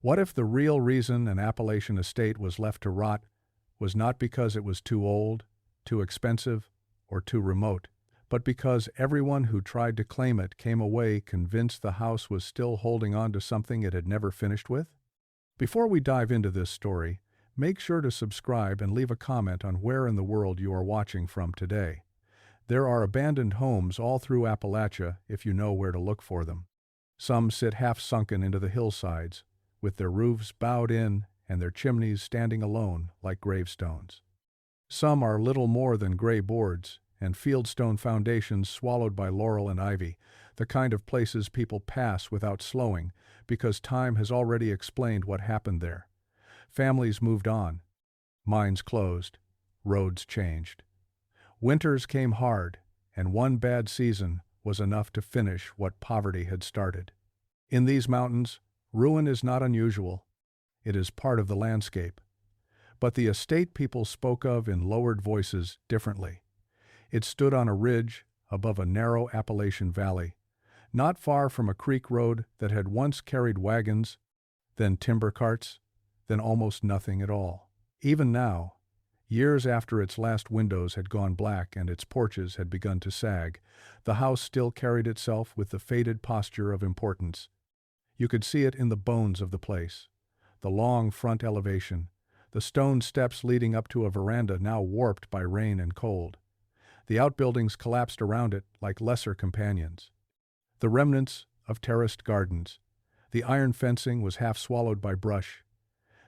What if the real reason an Appalachian estate was left to rot was not because it was too old, too expensive, or too remote, but because everyone who tried to claim it came away convinced the house was still holding on to something it had never finished with? Before we dive into this story, make sure to subscribe and leave a comment on where in the world you are watching from today. There are abandoned homes all through Appalachia if you know where to look for them. Some sit half-sunken into the hillsides, with their roofs bowed in and their chimneys standing alone like gravestones. Some are little more than gray boards and fieldstone foundations swallowed by laurel and ivy, the kind of places people pass without slowing because time has already explained what happened there. Families moved on, mines closed, roads changed. Winters came hard, and one bad season was enough to finish what poverty had started. In these mountains, ruin is not unusual. It is part of the landscape. But the estate people spoke of in lowered voices differently. It stood on a ridge above a narrow Appalachian valley, not far from a creek road that had once carried wagons, then timber carts, then almost nothing at all. Even now, years after its last windows had gone black and its porches had begun to sag, the house still carried itself with the faded posture of importance. You could see it in the bones of the place. The long front elevation, the stone steps leading up to a veranda now warped by rain and cold. The outbuildings collapsed around it like lesser companions. The remnants of terraced gardens. The iron fencing was half swallowed by brush.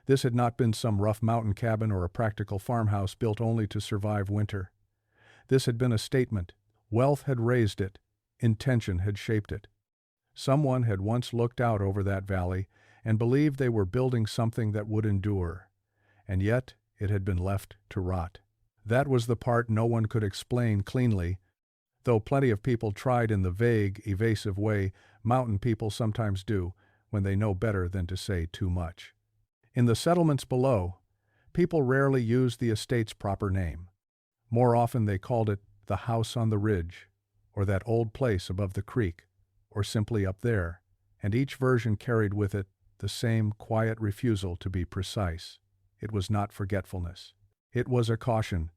This had not been some rough mountain cabin or a practical farmhouse built only to survive winter. This had been a statement. Wealth had raised it. Intention had shaped it. Someone had once looked out over that valley and believed they were building something that would endure. And yet it had been left to rot. That was the part no one could explain cleanly, though plenty of people tried in the vague, evasive way mountain people sometimes do when they know better than to say too much. In the settlements below, people rarely used the estate's proper name. More often they called it the house on the ridge, or that old place above the creek, or simply up there, and each version carried with it the same quiet refusal to be precise. It was not forgetfulness. It was a caution.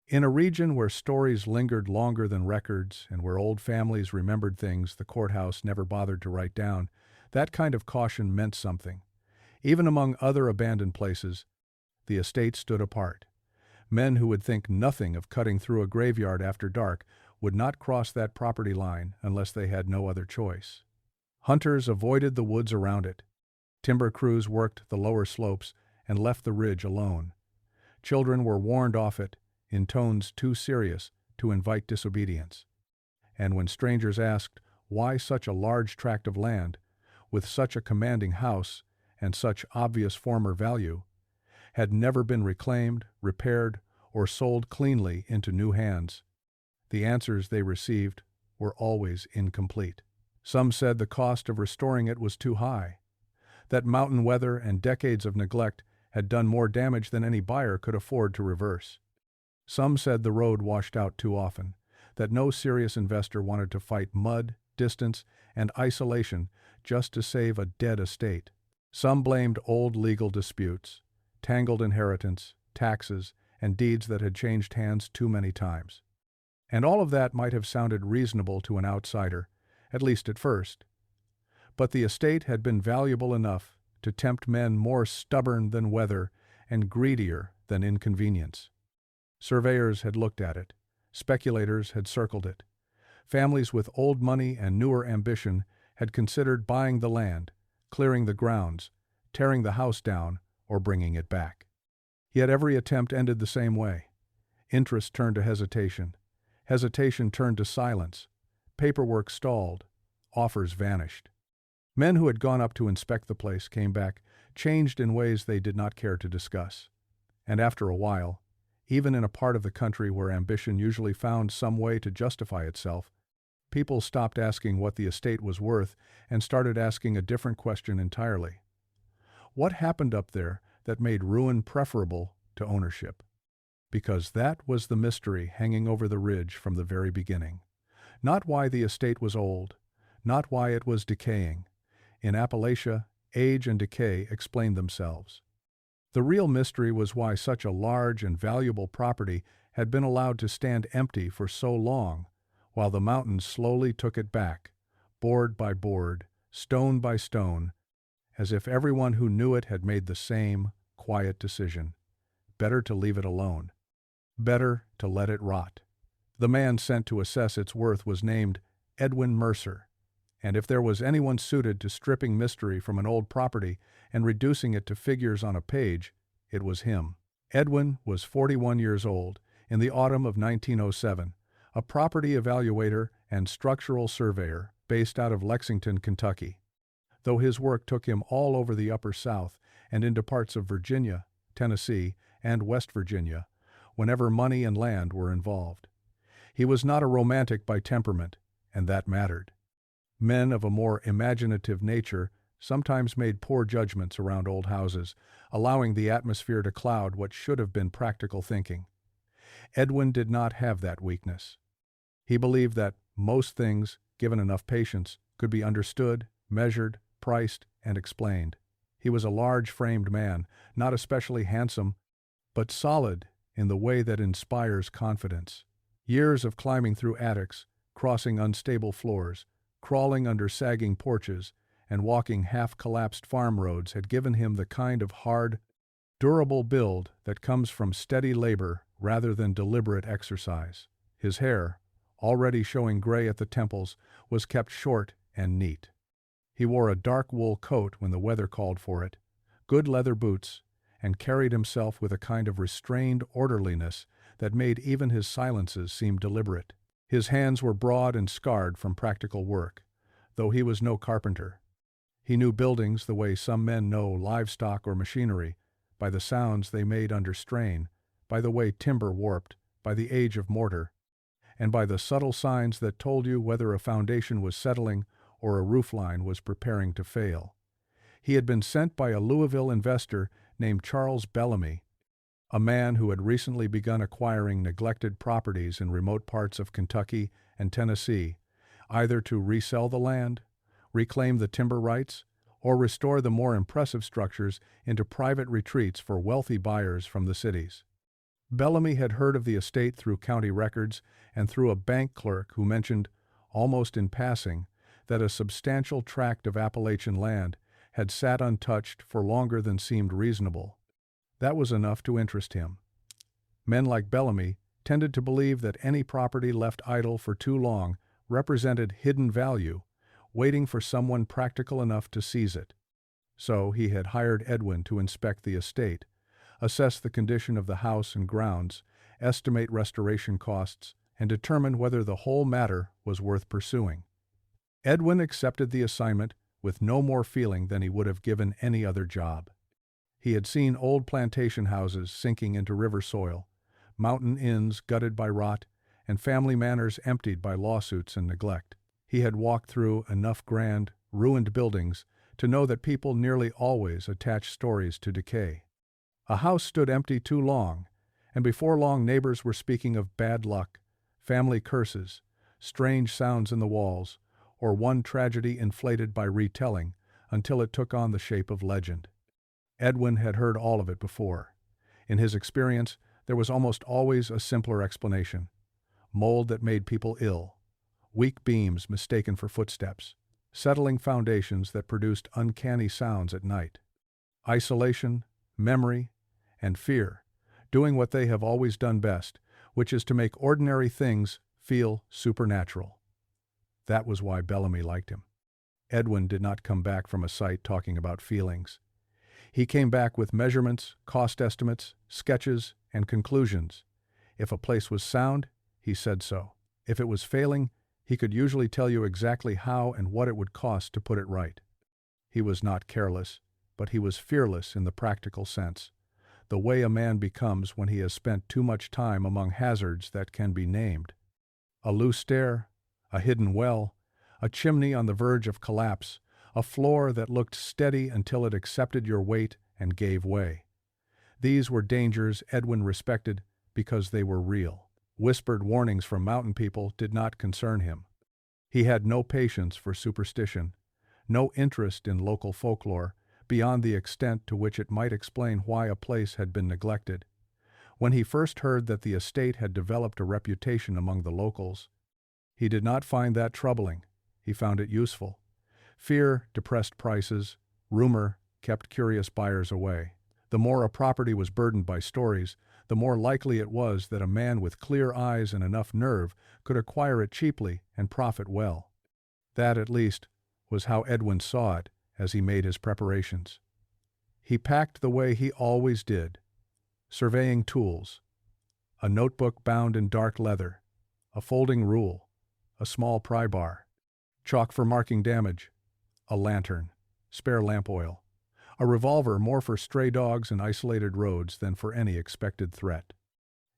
In a region where stories lingered longer than records and where old families remembered things the courthouse never bothered to write down, that kind of caution meant something. Even among other abandoned places, the estate stood apart. Men who would think nothing of cutting through a graveyard after dark would not cross that property line unless they had no other choice. Hunters avoided the woods around it. Timber crews worked the lower slopes and left the ridge alone. Children were warned off it in tones too serious to invite disobedience. And when strangers asked why such a large tract of land, with such a commanding house and such obvious former value, had never been reclaimed, repaired, or sold cleanly into new hands, the answers they received were always incomplete. Some said the cost of restoring it was too high, that mountain weather and decades of neglect had done more damage than any buyer could afford to reverse. Some said the road washed out too often, that no serious investor wanted to fight mud, distance, and isolation just to save a dead estate. Some blamed old legal disputes, tangled inheritance, taxes, and deeds that had changed hands too many times. And all of that might have sounded reasonable to an outsider, at least at first. But the estate had been valuable enough to tempt men more stubborn than weather and greedier than inconvenience. Surveyors had looked at it. Speculators had circled it. Families with old money and newer ambition had considered buying the land, clearing the grounds, tearing the house down, or bringing it back. Yet every attempt ended the same way. Interest turned to hesitation. Hesitation turned to silence. Paperwork stalled. Offers vanished. Men who had gone up to inspect the place came back, changed in ways they did not care to discuss. And after a while, even in a part of the country where ambition usually found some way to justify itself, people stopped asking what the estate was worth and started asking a different question entirely. What happened up there that made ruin preferable to ownership? Because that was the mystery hanging over the ridge from the very beginning. Not why the estate was old, not why it was decaying. In Appalachia, age and decay explained themselves. The real mystery was why such a large and valuable property had been allowed to stand empty for so long, while the mountains slowly took it back, board by board, stone by stone, as if everyone who knew it had made the same quiet decision. Better to leave it alone. Better to let it rot. The man sent to assess its worth was named Edwin Mercer, and if there was anyone suited to stripping mystery from an old property and reducing it to figures on a page, it was him. Edwin was 41 years old in the autumn of 1907, a property evaluator and structural surveyor based out of Lexington, Kentucky. Though his work took him all over the Upper South and into parts of Virginia, Tennessee, and West Virginia, whenever money and land were involved. He was not a romantic by temperament, and that mattered. Men of a more imaginative nature sometimes made poor judgments around old houses, allowing the atmosphere to cloud what should have been practical thinking. Edwin did not have that weakness. He believed that most things, given enough patience, could be understood, measured, priced, and explained. He was a large-framed man, not especially handsome, but solid in the way that inspires confidence. Years of climbing through attics, crossing unstable floors, crawling under sagging porches, and walking half-collapsed farm roads had given him the kind of hard, durable build that comes from steady labor rather than deliberate exercise. His hair, already showing gray at the temples, was kept short and neat. He wore a dark wool coat when the weather called for it, good leather boots, and carried himself with a kind of restrained orderliness that made even his silences seem deliberate. His hands were broad and scarred from practical work, though he was no carpenter. He knew buildings the way some men know livestock or machinery, by the sounds they made under strain, by the way timber warped, by the age of mortar, and by the subtle signs that told you whether a foundation was settling or a roofline was preparing to fail. He had been sent by a Louisville investor named Charles Bellamy, a man who had recently begun acquiring neglected properties in remote parts of Kentucky and Tennessee, either to resell the land, reclaim the timber rights, or restore the more impressive structures into private retreats for wealthy buyers from the cities. Bellamy had heard of the estate through county records and through a bank clerk who mentioned, almost in passing, that a substantial tract of Appalachian land had sat untouched for longer than seemed reasonable. That was enough to interest him. Men like Bellamy tended to believe that any property left idle for too long represented hidden value, waiting for someone practical enough to seize it. So he had hired Edwin to inspect the estate, assess the condition of the house and grounds, estimate restoration costs, and determine whether the whole matter was worth pursuing. Edwin accepted the assignment with no more feeling than he would have given any other job. He had seen old plantation houses sinking into river soil, mountain inns gutted by rot, and family manors emptied by lawsuits and neglect. He had walked through enough grand, ruined buildings to know that people nearly always attach stories to decay. A house stood empty too long, and before long neighbors were speaking of bad luck, family curses, strange sounds in the walls, or one tragedy inflated by retelling until it took on the shape of legend. Edwin had heard all of it before. In his experience, there was almost always a simpler explanation: mold that made people ill, weak beams mistaken for footsteps, settling foundations that produced uncanny sounds at night, isolation, memory, and fear, doing what they have always done best, which is to make ordinary things feel supernatural. That was why Bellamy liked him. Edwin did not come back from a site talking about feelings. He came back with measurements, cost estimates, sketches, and conclusions. If a place was sound, he said so. If it was failing, he could usually tell you exactly how and what it would cost to put it right. He was not careless, but he was fearless in the practical sense, the way a man becomes when he has spent too much time among hazards that can be named. A loose stair, a hidden well, a chimney on the verge of collapse, a floor that looked steady until it accepted your weight and gave way. These were dangers Edwin respected because they were real. Whispered warnings from mountain people did not concern him. He had no patience for superstition, no interest in local folklore, beyond the extent to which it might explain why a place had been neglected. When he first heard that the estate had developed a reputation among the locals, he did not find that troubling. He found it useful. Fear depressed prices, rumor kept curious buyers away. The more a property was burdened by stories, the more likely it was that a man with clear eyes and enough nerve could acquire it cheaply and profit well. That, at least, was how Edwin saw it as he made his preparations. He packed the way he always did: surveying tools, a notebook bound in dark leather, a folding rule, a small pry bar, chalk for marking damage, a lantern, spare lamp oil, a revolver more for stray dogs and isolated roads than for any expected threat.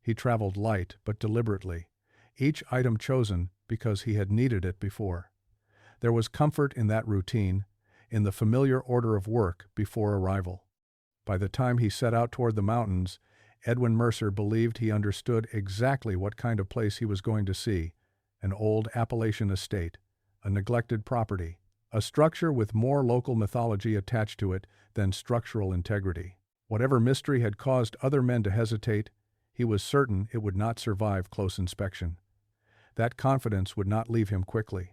He traveled light but deliberately, each item chosen because he had needed it before. There was comfort in that routine, in the familiar order of work before arrival. By the time he set out toward the mountains, Edwin Mercer believed he understood exactly what kind of place he was going to see: an old Appalachian estate, a neglected property, a structure with more local mythology attached to it than structural integrity. Whatever mystery had caused other men to hesitate, he was certain it would not survive close inspection. That confidence would not leave him quickly,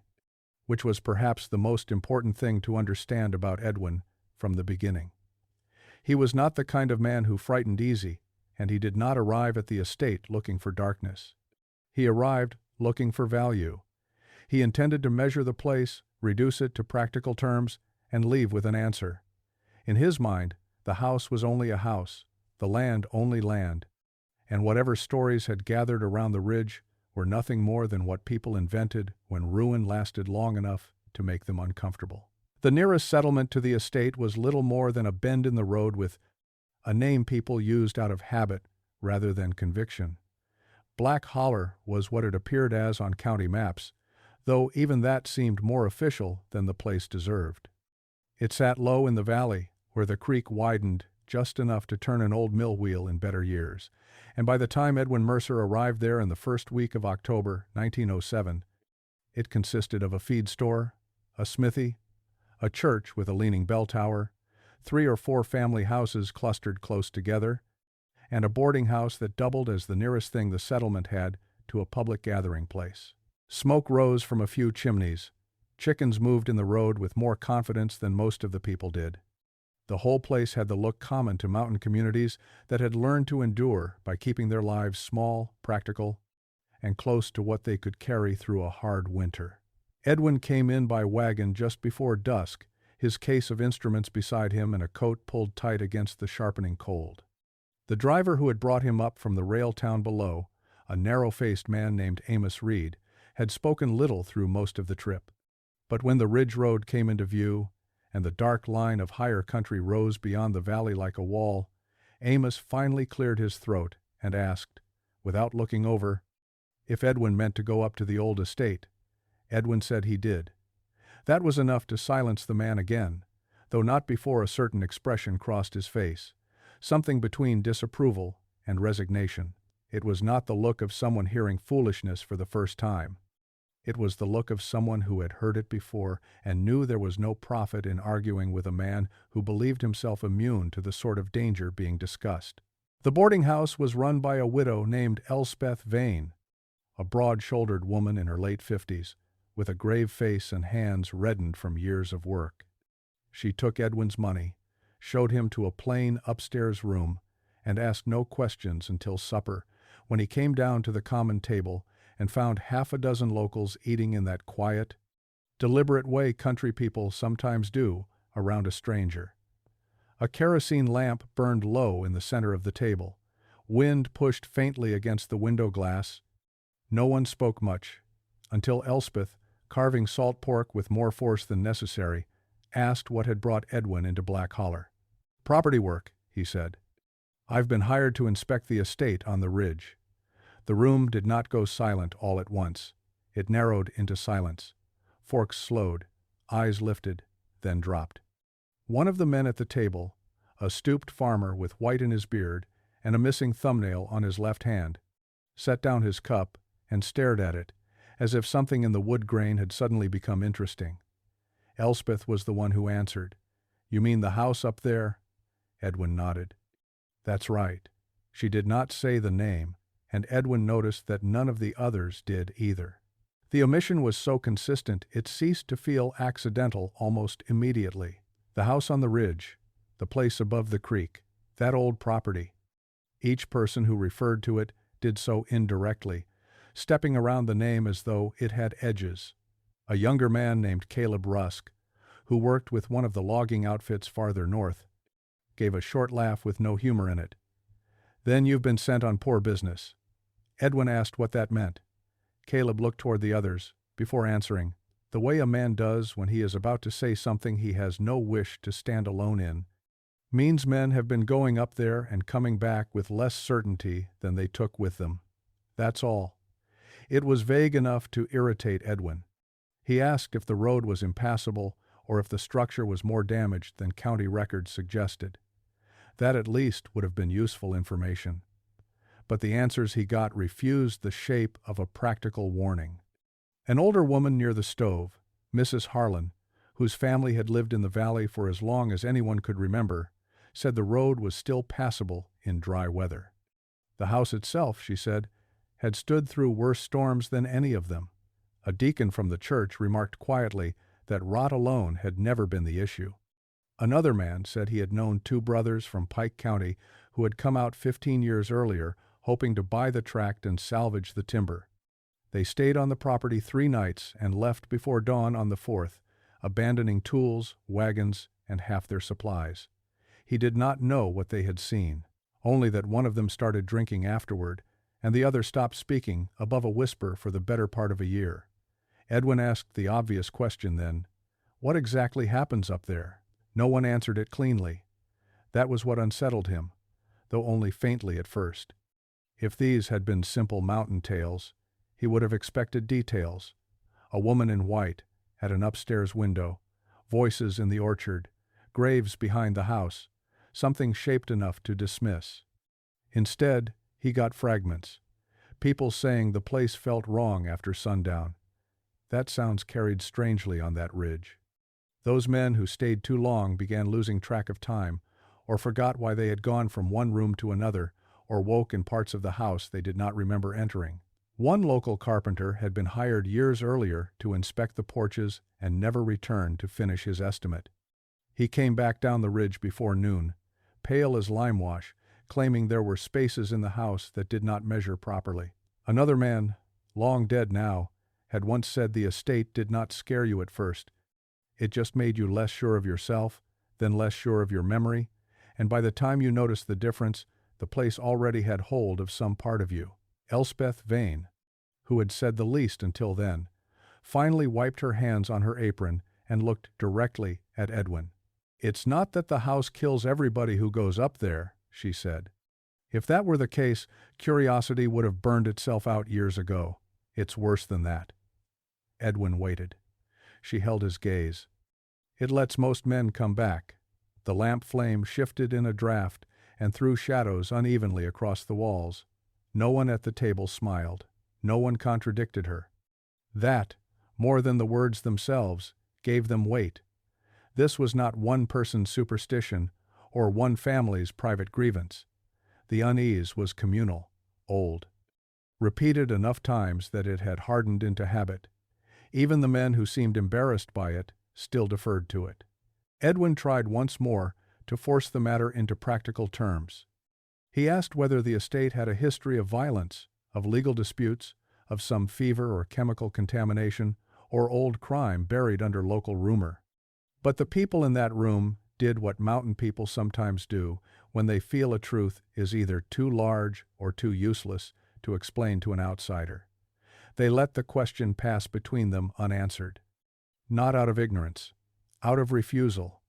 which was perhaps the most important thing to understand about Edwin from the beginning. He was not the kind of man who frightened easy, and he did not arrive at the estate looking for darkness. He arrived looking for value. He intended to measure the place, reduce it to practical terms, and leave with an answer. In his mind, the house was only a house, the land only land, and whatever stories had gathered around the ridge were nothing more than what people invented when ruin lasted long enough to make them uncomfortable. The nearest settlement to the estate was little more than a bend in the road with a name people used out of habit rather than conviction. Black Holler was what it appeared as on county maps, though even that seemed more official than the place deserved. It sat low in the valley, where the creek widened just enough to turn an old mill wheel in better years, and by the time Edwin Mercer arrived there in the first week of October 1907, it consisted of a feed store, a smithy, a church with a leaning bell tower, 3 or 4 family houses clustered close together, and a boarding house that doubled as the nearest thing the settlement had to a public gathering place. Smoke rose from a few chimneys. Chickens moved in the road with more confidence than most of the people did. The whole place had the look common to mountain communities that had learned to endure by keeping their lives small, practical, and close to what they could carry through a hard winter. Edwin came in by wagon just before dusk, his case of instruments beside him and a coat pulled tight against the sharpening cold. The driver who had brought him up from the rail town below, a narrow-faced man named Amos Reed, had spoken little through most of the trip. But when the ridge road came into view, and the dark line of higher country rose beyond the valley like a wall, Amos finally cleared his throat and asked, without looking over, if Edwin meant to go up to the old estate. Edwin said he did. That was enough to silence the man again, though not before a certain expression crossed his face, something between disapproval and resignation. It was not the look of someone hearing foolishness for the first time. It was the look of someone who had heard it before and knew there was no profit in arguing with a man who believed himself immune to the sort of danger being discussed. The boarding house was run by a widow named Elspeth Vane, a broad-shouldered woman in her late 50s, with a grave face and hands reddened from years of work. She took Edwin's money, showed him to a plain upstairs room, and asked no questions until supper, when he came down to the common table and found half a dozen locals eating in that quiet, deliberate way country people sometimes do around a stranger. A kerosene lamp burned low in the center of the table. Wind pushed faintly against the window glass. No one spoke much, until Elspeth, carving salt pork with more force than necessary, asked what had brought Edwin into Black Holler. "Property work," he said. "I've been hired to inspect the estate on the ridge." The room did not go silent all at once. It narrowed into silence. Forks slowed, eyes lifted, then dropped. One of the men at the table, a stooped farmer with white in his beard and a missing thumbnail on his left hand, set down his cup and stared at it, as if something in the wood grain had suddenly become interesting. Elspeth was the one who answered. You mean the house up there? Edwin nodded. That's right. She did not say the name, and Edwin noticed that none of the others did either. The omission was so consistent it ceased to feel accidental almost immediately. The house on the ridge, the place above the creek, that old property. Each person who referred to it did so indirectly, stepping around the name as though it had edges. A younger man named Caleb Rusk, who worked with one of the logging outfits farther north, gave a short laugh with no humor in it. Then you've been sent on poor business. Edwin asked what that meant. Caleb looked toward the others, before answering, the way a man does when he is about to say something he has no wish to stand alone in. Means men have been going up there and coming back with less certainty than they took with them. That's all. It was vague enough to irritate Edwin. He asked if the road was impassable or if the structure was more damaged than county records suggested. That at least would have been useful information. But the answers he got refused the shape of a practical warning. An older woman near the stove, Mrs. Harlan, whose family had lived in the valley for as long as anyone could remember, said the road was still passable in dry weather. The house itself, she said, had stood through worse storms than any of them. A deacon from the church remarked quietly that rot alone had never been the issue. Another man said he had known two brothers from Pike County who had come out 15 years earlier hoping to buy the tract and salvage the timber. They stayed on the property 3 nights and left before dawn on the 4th, abandoning tools, wagons, and half their supplies. He did not know what they had seen, only that one of them started drinking afterward, and the other stopped speaking above a whisper for the better part of a year. Edwin asked the obvious question then, what exactly happens up there? No one answered it cleanly. That was what unsettled him, though only faintly at first. If these had been simple mountain tales, he would have expected details. A woman in white, at an upstairs window, voices in the orchard, graves behind the house, something shaped enough to dismiss. Instead, he got fragments. People saying the place felt wrong after sundown. That sounds carried strangely on that ridge. Those men who stayed too long began losing track of time, or forgot why they had gone from one room to another, or woke in parts of the house they did not remember entering. One local carpenter had been hired years earlier to inspect the porches and never returned to finish his estimate. He came back down the ridge before noon, pale as limewash, claiming there were spaces in the house that did not measure properly. Another man, long dead now, had once said the estate did not scare you at first. It just made you less sure of yourself, then less sure of your memory, and by the time you noticed the difference, the place already had hold of some part of you. Elspeth Vane, who had said the least until then, finally wiped her hands on her apron and looked directly at Edwin. It's not that the house kills everybody who goes up there, she said. If that were the case, curiosity would have burned itself out years ago. It's worse than that. Edwin waited. She held his gaze. It lets most men come back. The lamp flame shifted in a draft and threw shadows unevenly across the walls. No one at the table smiled. No one contradicted her. That, more than the words themselves, gave them weight. This was not one person's superstition or one family's private grievance. The unease was communal, old, repeated enough times that it had hardened into habit. Even the men who seemed embarrassed by it still deferred to it. Edwin tried once more to force the matter into practical terms. He asked whether the estate had a history of violence, of legal disputes, of some fever or chemical contamination, or old crime buried under local rumor. But the people in that room did what mountain people sometimes do when they feel a truth is either too large or too useless to explain to an outsider. They let the question pass between them unanswered. Not out of ignorance, out of refusal.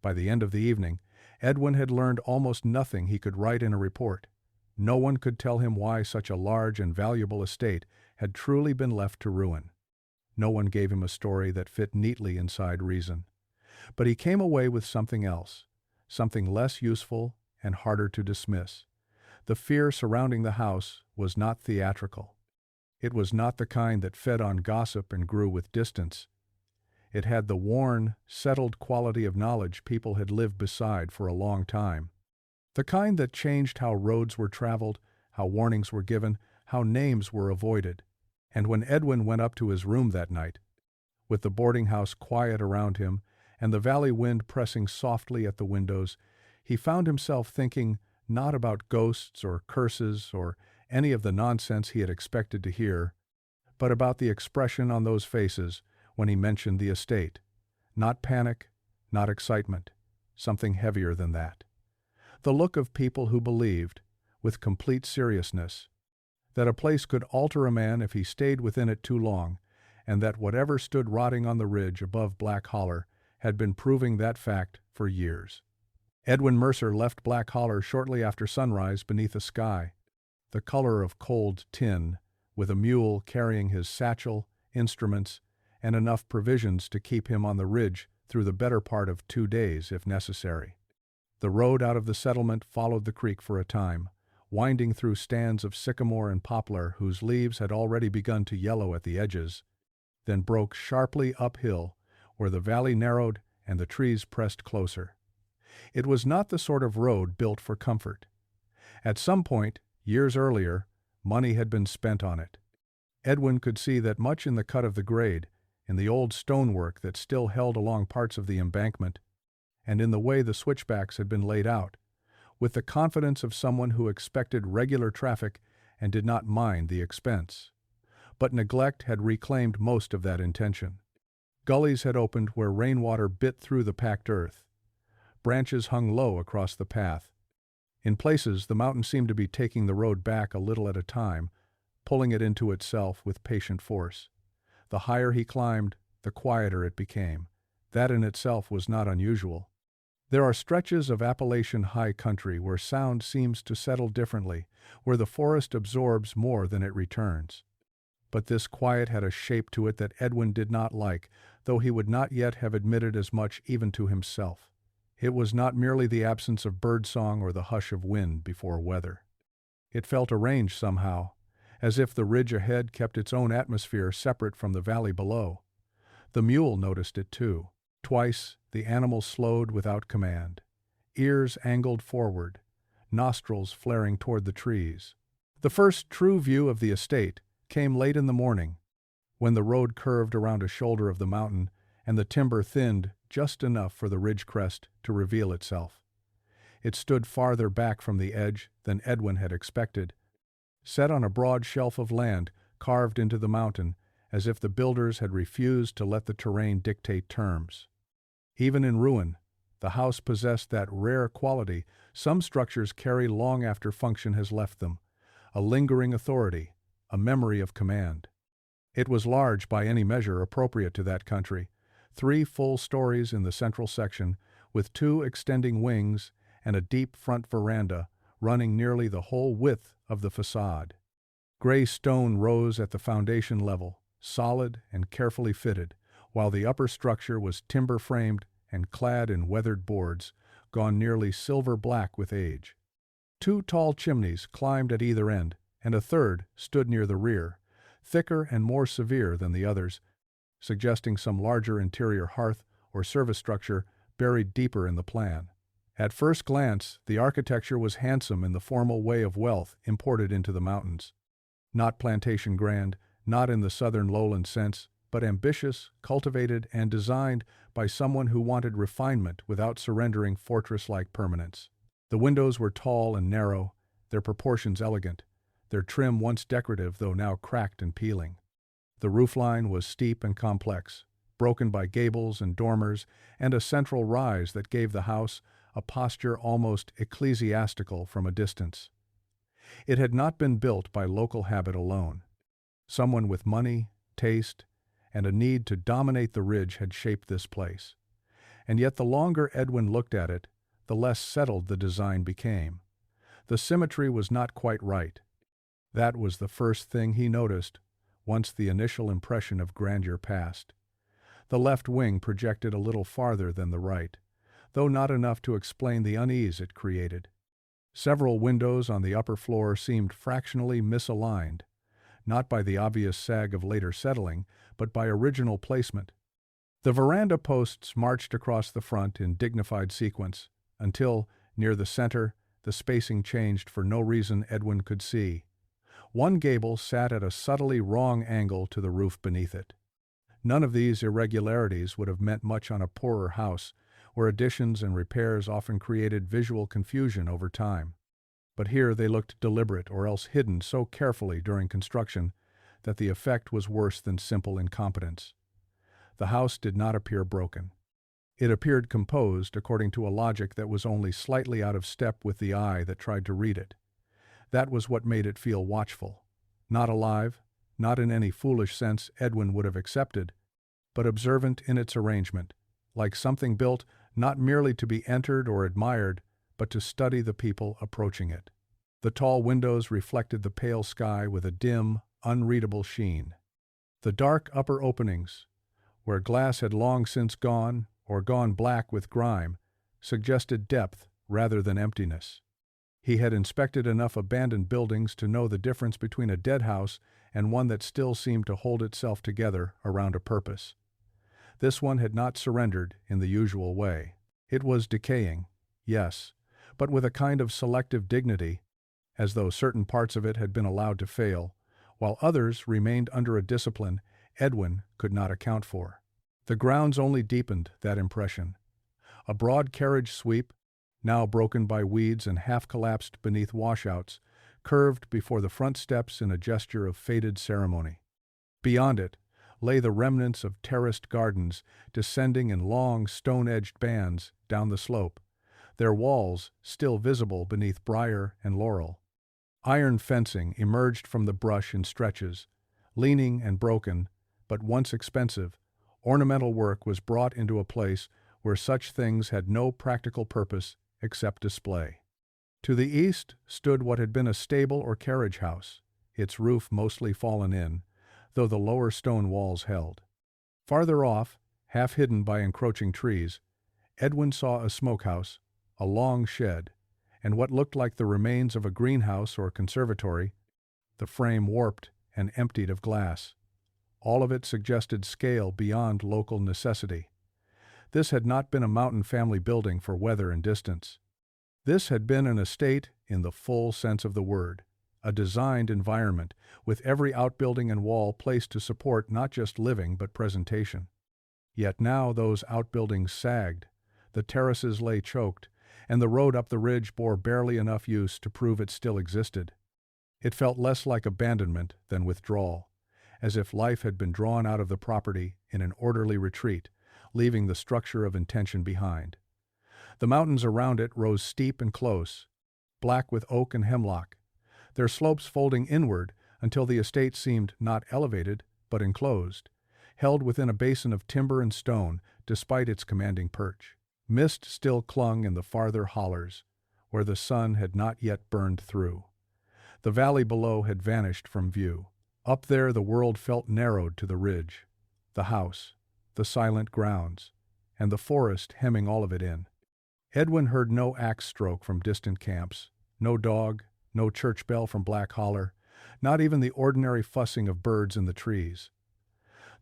By the end of the evening, Edwin had learned almost nothing he could write in a report. No one could tell him why such a large and valuable estate had truly been left to ruin. No one gave him a story that fit neatly inside reason. But he came away with something else, something less useful and harder to dismiss. The fear surrounding the house was not theatrical. It was not the kind that fed on gossip and grew with distance. It had the worn, settled quality of knowledge people had lived beside for a long time. The kind that changed how roads were traveled, how warnings were given, how names were avoided. And when Edwin went up to his room that night, with the boarding house quiet around him and the valley wind pressing softly at the windows, he found himself thinking not about ghosts or curses or any of the nonsense he had expected to hear, but about the expression on those faces when he mentioned the estate. Not panic, not excitement, something heavier than that. The look of people who believed, with complete seriousness, that a place could alter a man if he stayed within it too long, and that whatever stood rotting on the ridge above Black Holler had been proving that fact for years. Edwin Mercer left Black Holler shortly after sunrise beneath a sky, the color of cold tin, with a mule carrying his satchel, instruments, and enough provisions to keep him on the ridge through the better part of 2 days if necessary. The road out of the settlement followed the creek for a time, winding through stands of sycamore and poplar whose leaves had already begun to yellow at the edges, then broke sharply uphill where the valley narrowed and the trees pressed closer. It was not the sort of road built for comfort. At some point, years earlier, money had been spent on it. Edwin could see that much in the cut of the grade, in the old stonework that still held along parts of the embankment, and in the way the switchbacks had been laid out, with the confidence of someone who expected regular traffic and did not mind the expense. But neglect had reclaimed most of that intention. Gullies had opened where rainwater bit through the packed earth. Branches hung low across the path. In places, the mountain seemed to be taking the road back a little at a time, pulling it into itself with patient force. The higher he climbed, the quieter it became. That in itself was not unusual. There are stretches of Appalachian high country where sound seems to settle differently, where the forest absorbs more than it returns. But this quiet had a shape to it that Edwin did not like, though he would not yet have admitted as much even to himself. It was not merely the absence of birdsong or the hush of wind before weather. It felt arranged somehow, as if the ridge ahead kept its own atmosphere separate from the valley below. The mule noticed it too. Twice the animal slowed without command, ears angled forward, nostrils flaring toward the trees. The first true view of the estate came late in the morning, when the road curved around a shoulder of the mountain and the timber thinned just enough for the ridge crest to reveal itself. It stood farther back from the edge than Edwin had expected, set on a broad shelf of land carved into the mountain as if the builders had refused to let the terrain dictate terms. Even in ruin, the house possessed that rare quality some structures carry long after function has left them, a lingering authority, a memory of command. It was large by any measure appropriate to that country, 3 full stories in the central section, with 2 extending wings and a deep front veranda running nearly the whole width of the facade. Gray stone rose at the foundation level, solid and carefully fitted, while the upper structure was timber-framed and clad in weathered boards, gone nearly silver-black with age. 2 tall chimneys climbed at either end, and a third stood near the rear, thicker and more severe than the others, suggesting some larger interior hearth or service structure buried deeper in the plan. At first glance, the architecture was handsome in the formal way of wealth imported into the mountains. Not plantation grand, not in the southern lowland sense, but ambitious, cultivated, and designed by someone who wanted refinement without surrendering fortress-like permanence. The windows were tall and narrow, their proportions elegant, their trim once decorative though now cracked and peeling. The roofline was steep and complex, broken by gables and dormers and a central rise that gave the house a posture almost ecclesiastical from a distance. It had not been built by local habit alone. Someone with money, taste, and a need to dominate the ridge had shaped this place. And yet the longer Edwin looked at it, the less settled the design became. The symmetry was not quite right. That was the first thing he noticed, once the initial impression of grandeur passed. The left wing projected a little farther than the right, though not enough to explain the unease it created. Several windows on the upper floor seemed fractionally misaligned, not by the obvious sag of later settling, but by original placement. The veranda posts marched across the front in dignified sequence, until, near the center, the spacing changed for no reason Edwin could see. One gable sat at a subtly wrong angle to the roof beneath it. None of these irregularities would have meant much on a poorer house, where additions and repairs often created visual confusion over time. But here they looked deliberate or else hidden so carefully during construction that the effect was worse than simple incompetence. The house did not appear broken. It appeared composed according to a logic that was only slightly out of step with the eye that tried to read it. That was what made it feel watchful. Not alive, not in any foolish sense Edwin would have accepted, but observant in its arrangement, like something built not merely to be entered or admired, but to study the people approaching it. The tall windows reflected the pale sky with a dim, unreadable sheen. The dark upper openings, where glass had long since gone, or gone black with grime, suggested depth rather than emptiness. He had inspected enough abandoned buildings to know the difference between a dead house and one that still seemed to hold itself together around a purpose. This one had not surrendered in the usual way. It was decaying, yes, but with a kind of selective dignity, as though certain parts of it had been allowed to fail, while others remained under a discipline Edwin could not account for. The grounds only deepened that impression. A broad carriage sweep, now broken by weeds and half-collapsed beneath washouts, curved before the front steps in a gesture of faded ceremony. Beyond it lay the remnants of terraced gardens descending in long, stone-edged bands down the slope, their walls still visible beneath briar and laurel. Iron fencing emerged from the brush in stretches. Leaning and broken, but once expensive, ornamental work was brought into a place where such things had no practical purpose except display. To the east stood what had been a stable or carriage house, its roof mostly fallen in, though the lower stone walls held. Farther off, half hidden by encroaching trees, Edwin saw a smokehouse, a long shed, and what looked like the remains of a greenhouse or conservatory, the frame warped and emptied of glass. All of it suggested scale beyond local necessity. This had not been a mountain family building for weather and distance. This had been an estate in the full sense of the word, a designed environment, with every outbuilding and wall placed to support not just living but presentation. Yet now those outbuildings sagged, the terraces lay choked, and the road up the ridge bore barely enough use to prove it still existed. It felt less like abandonment than withdrawal, as if life had been drawn out of the property in an orderly retreat, leaving the structure of intention behind. The mountains around it rose steep and close, black with oak and hemlock, their slopes folding inward until the estate seemed not elevated but enclosed, held within a basin of timber and stone despite its commanding perch. Mist still clung in the farther hollers, where the sun had not yet burned through. The valley below had vanished from view. Up there the world felt narrowed to the ridge, the house, the silent grounds, and the forest hemming all of it in. Edwin heard no axe stroke from distant camps, no dog, no church bell from Black Holler, not even the ordinary fussing of birds in the trees.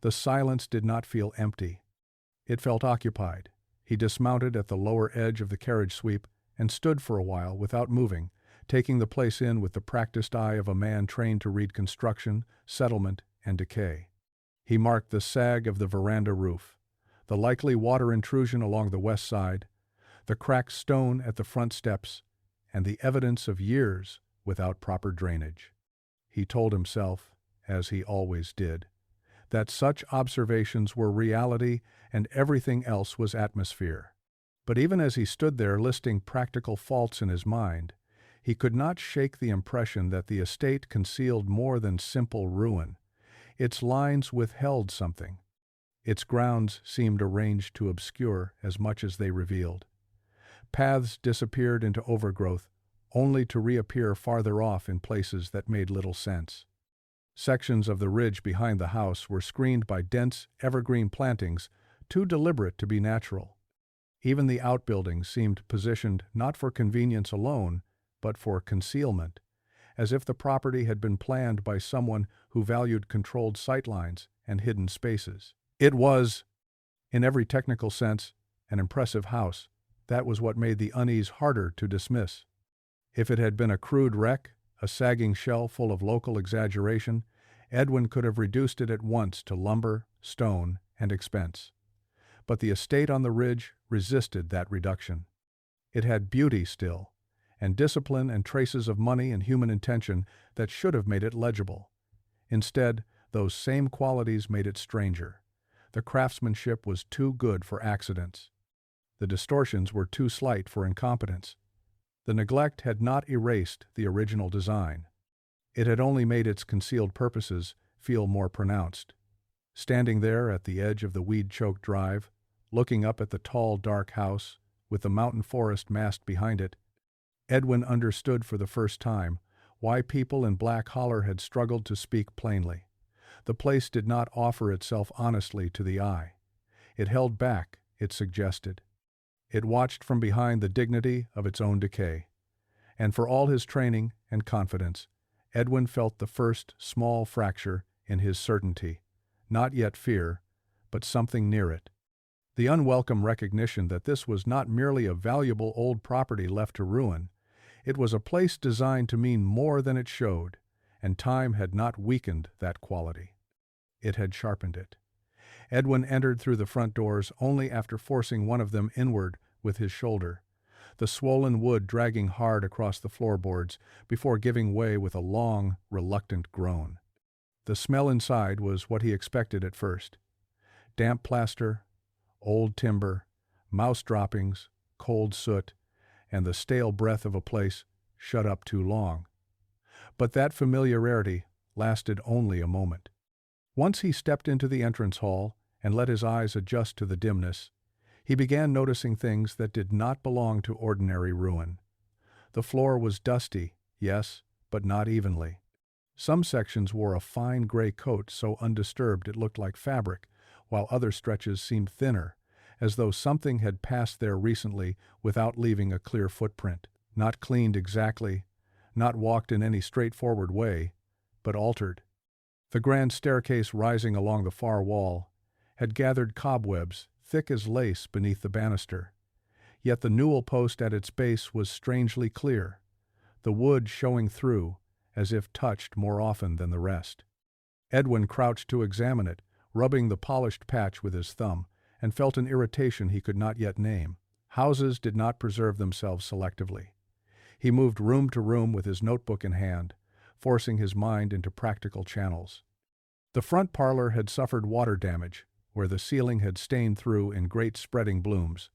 The silence did not feel empty. It felt occupied. He dismounted at the lower edge of the carriage sweep and stood for a while without moving, taking the place in with the practiced eye of a man trained to read construction, settlement, and decay. He marked the sag of the veranda roof, the likely water intrusion along the west side, the cracked stone at the front steps, and the evidence of years without proper drainage. He told himself, as he always did, that such observations were reality and everything else was atmosphere. But even as he stood there listing practical faults in his mind, he could not shake the impression that the estate concealed more than simple ruin. Its lines withheld something. Its grounds seemed arranged to obscure as much as they revealed. Paths disappeared into overgrowth, only to reappear farther off in places that made little sense. Sections of the ridge behind the house were screened by dense, evergreen plantings, too deliberate to be natural. Even the outbuildings seemed positioned not for convenience alone, but for concealment, as if the property had been planned by someone who valued controlled sightlines and hidden spaces. It was In every technical sense, an impressive house. That was what made the unease harder to dismiss. If it had been a crude wreck, a sagging shell full of local exaggeration, Edwin could have reduced it at once to lumber, stone, and expense. But the estate on the ridge resisted that reduction. It had beauty still, and discipline and traces of money and human intention that should have made it legible. Instead, those same qualities made it stranger. The craftsmanship was too good for accidents. The distortions were too slight for incompetence. The neglect had not erased the original design. It had only made its concealed purposes feel more pronounced. Standing there at the edge of the weed-choked drive, looking up at the tall, dark house, with the mountain forest massed behind it, Edwin understood for the first time why people in Black Holler had struggled to speak plainly. The place did not offer itself honestly to the eye. It held back, it suggested. It watched from behind the dignity of its own decay. And for all his training and confidence, Edwin felt the first small fracture in his certainty. Not yet fear, but something near it. The unwelcome recognition that this was not merely a valuable old property left to ruin. It was a place designed to mean more than it showed, and time had not weakened that quality. It had sharpened it. Edwin entered through the front doors only after forcing one of them inward with his shoulder, the swollen wood dragging hard across the floorboards before giving way with a long, reluctant groan. The smell inside was what he expected at first. Damp plaster, old timber, mouse droppings, cold soot, and the stale breath of a place shut up too long. But that familiarity lasted only a moment. Once he stepped into the entrance hall and let his eyes adjust to the dimness, he began noticing things that did not belong to ordinary ruin. The floor was dusty, yes, but not evenly. Some sections wore a fine gray coat so undisturbed it looked like fabric, while other stretches seemed thinner, as though something had passed there recently without leaving a clear footprint, not cleaned exactly, not walked in any straightforward way, but altered. The grand staircase rising along the far wall had gathered cobwebs thick as lace beneath the banister, yet the newel post at its base was strangely clear, the wood showing through, as if touched more often than the rest. Edwin crouched to examine it, rubbing the polished patch with his thumb, and felt an irritation he could not yet name. Houses did not preserve themselves selectively. He moved room to room with his notebook in hand, forcing his mind into practical channels. The front parlor had suffered water damage, where the ceiling had stained through in great spreading blooms.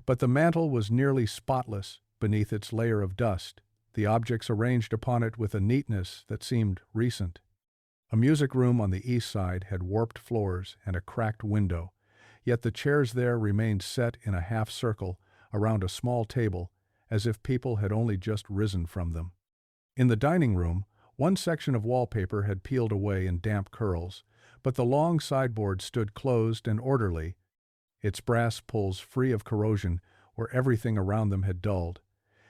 But the mantel was nearly spotless beneath its layer of dust, the objects arranged upon it with a neatness that seemed recent. A music room on the east side had warped floors and a cracked window, yet the chairs there remained set in a half circle around a small table, as if people had only just risen from them. In the dining room, one section of wallpaper had peeled away in damp curls, but the long sideboard stood closed and orderly, its brass pulls free of corrosion where everything around them had dulled.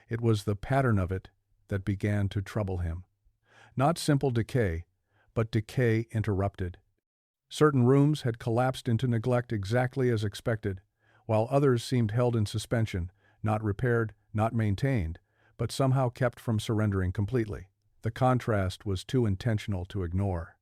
It was the pattern of it that began to trouble him. Not simple decay, but decay interrupted. Certain rooms had collapsed into neglect exactly as expected, while others seemed held in suspension, not repaired, not maintained, but somehow kept from surrendering completely. The contrast was too intentional to ignore.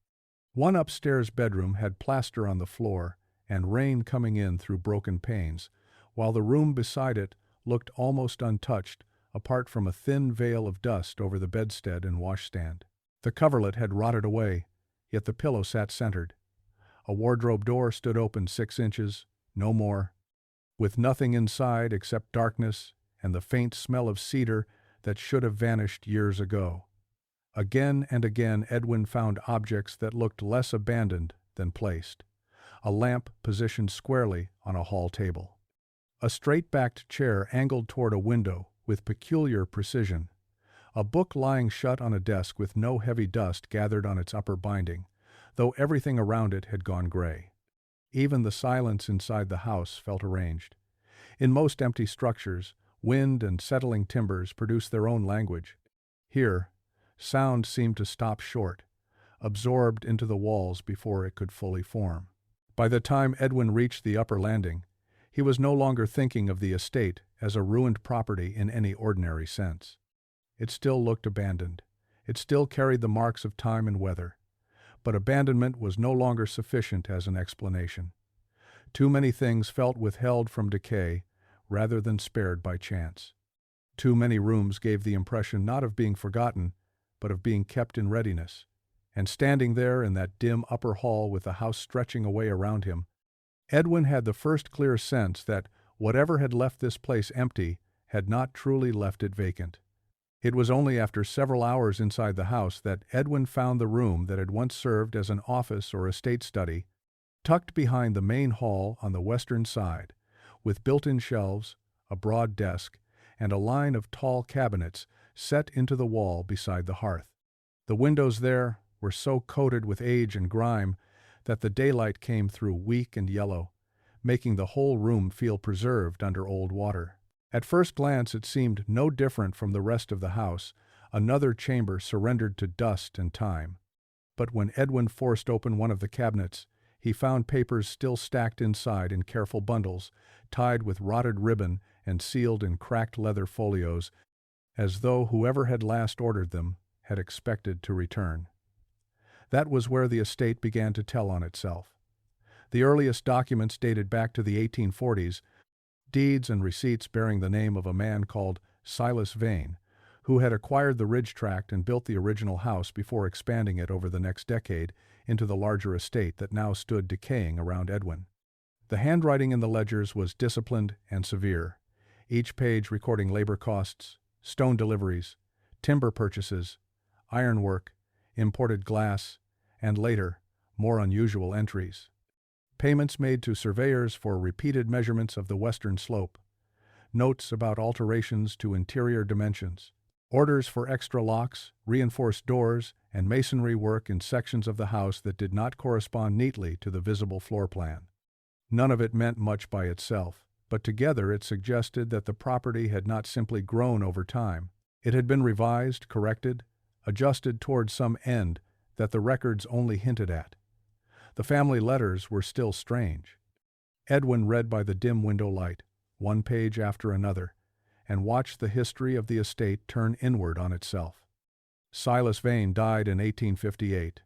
One upstairs bedroom had plaster on the floor and rain coming in through broken panes, while the room beside it looked almost untouched, apart from a thin veil of dust over the bedstead and washstand. The coverlet had rotted away, yet the pillow sat centered. A wardrobe door stood open 6 inches, no more, with nothing inside except darkness and the faint smell of cedar that should have vanished years ago. Again and again Edwin found objects that looked less abandoned than placed. A lamp positioned squarely on a hall table. A straight-backed chair angled toward a window with peculiar precision. A book lying shut on a desk with no heavy dust gathered on its upper binding, though everything around it had gone gray. Even the silence inside the house felt arranged. In most empty structures, wind and settling timbers produce their own language. Here, sound seemed to stop short, absorbed into the walls before it could fully form. By the time Edwin reached the upper landing, he was no longer thinking of the estate as a ruined property in any ordinary sense. It still looked abandoned. It still carried the marks of time and weather. But abandonment was no longer sufficient as an explanation. Too many things felt withheld from decay rather than spared by chance. Too many rooms gave the impression not of being forgotten, but of being kept in readiness. And standing there in that dim upper hall with the house stretching away around him, Edwin had the first clear sense that whatever had left this place empty had not truly left it vacant. It was only after several hours inside the house that Edwin found the room that had once served as an office or estate study, tucked behind the main hall on the western side, with built-in shelves, a broad desk, and a line of tall cabinets set into the wall beside the hearth. The windows there were so coated with age and grime that the daylight came through weak and yellow, making the whole room feel preserved under old water. At first glance it seemed no different from the rest of the house, another chamber surrendered to dust and time. But when Edwin forced open one of the cabinets, he found papers still stacked inside in careful bundles, tied with rotted ribbon and sealed in cracked leather folios, as though whoever had last ordered them had expected to return. That was where the estate began to tell on itself. The earliest documents dated back to the 1840s, deeds and receipts bearing the name of a man called Silas Vane, who had acquired the ridge tract and built the original house before expanding it over the next decade into the larger estate that now stood decaying around Edwin. The handwriting in the ledgers was disciplined and severe, each page recording labor costs, stone deliveries, timber purchases, ironwork, imported glass, and later, more unusual entries. Payments made to surveyors for repeated measurements of the western slope, notes about alterations to interior dimensions, orders for extra locks, reinforced doors, and masonry work in sections of the house that did not correspond neatly to the visible floor plan. None of it meant much by itself, but together it suggested that the property had not simply grown over time. It had been revised, corrected, adjusted toward some end that the records only hinted at. The family letters were still strange. Edwin read by the dim window light, one page after another, and watched the history of the estate turn inward on itself. Silas Vane died in 1858,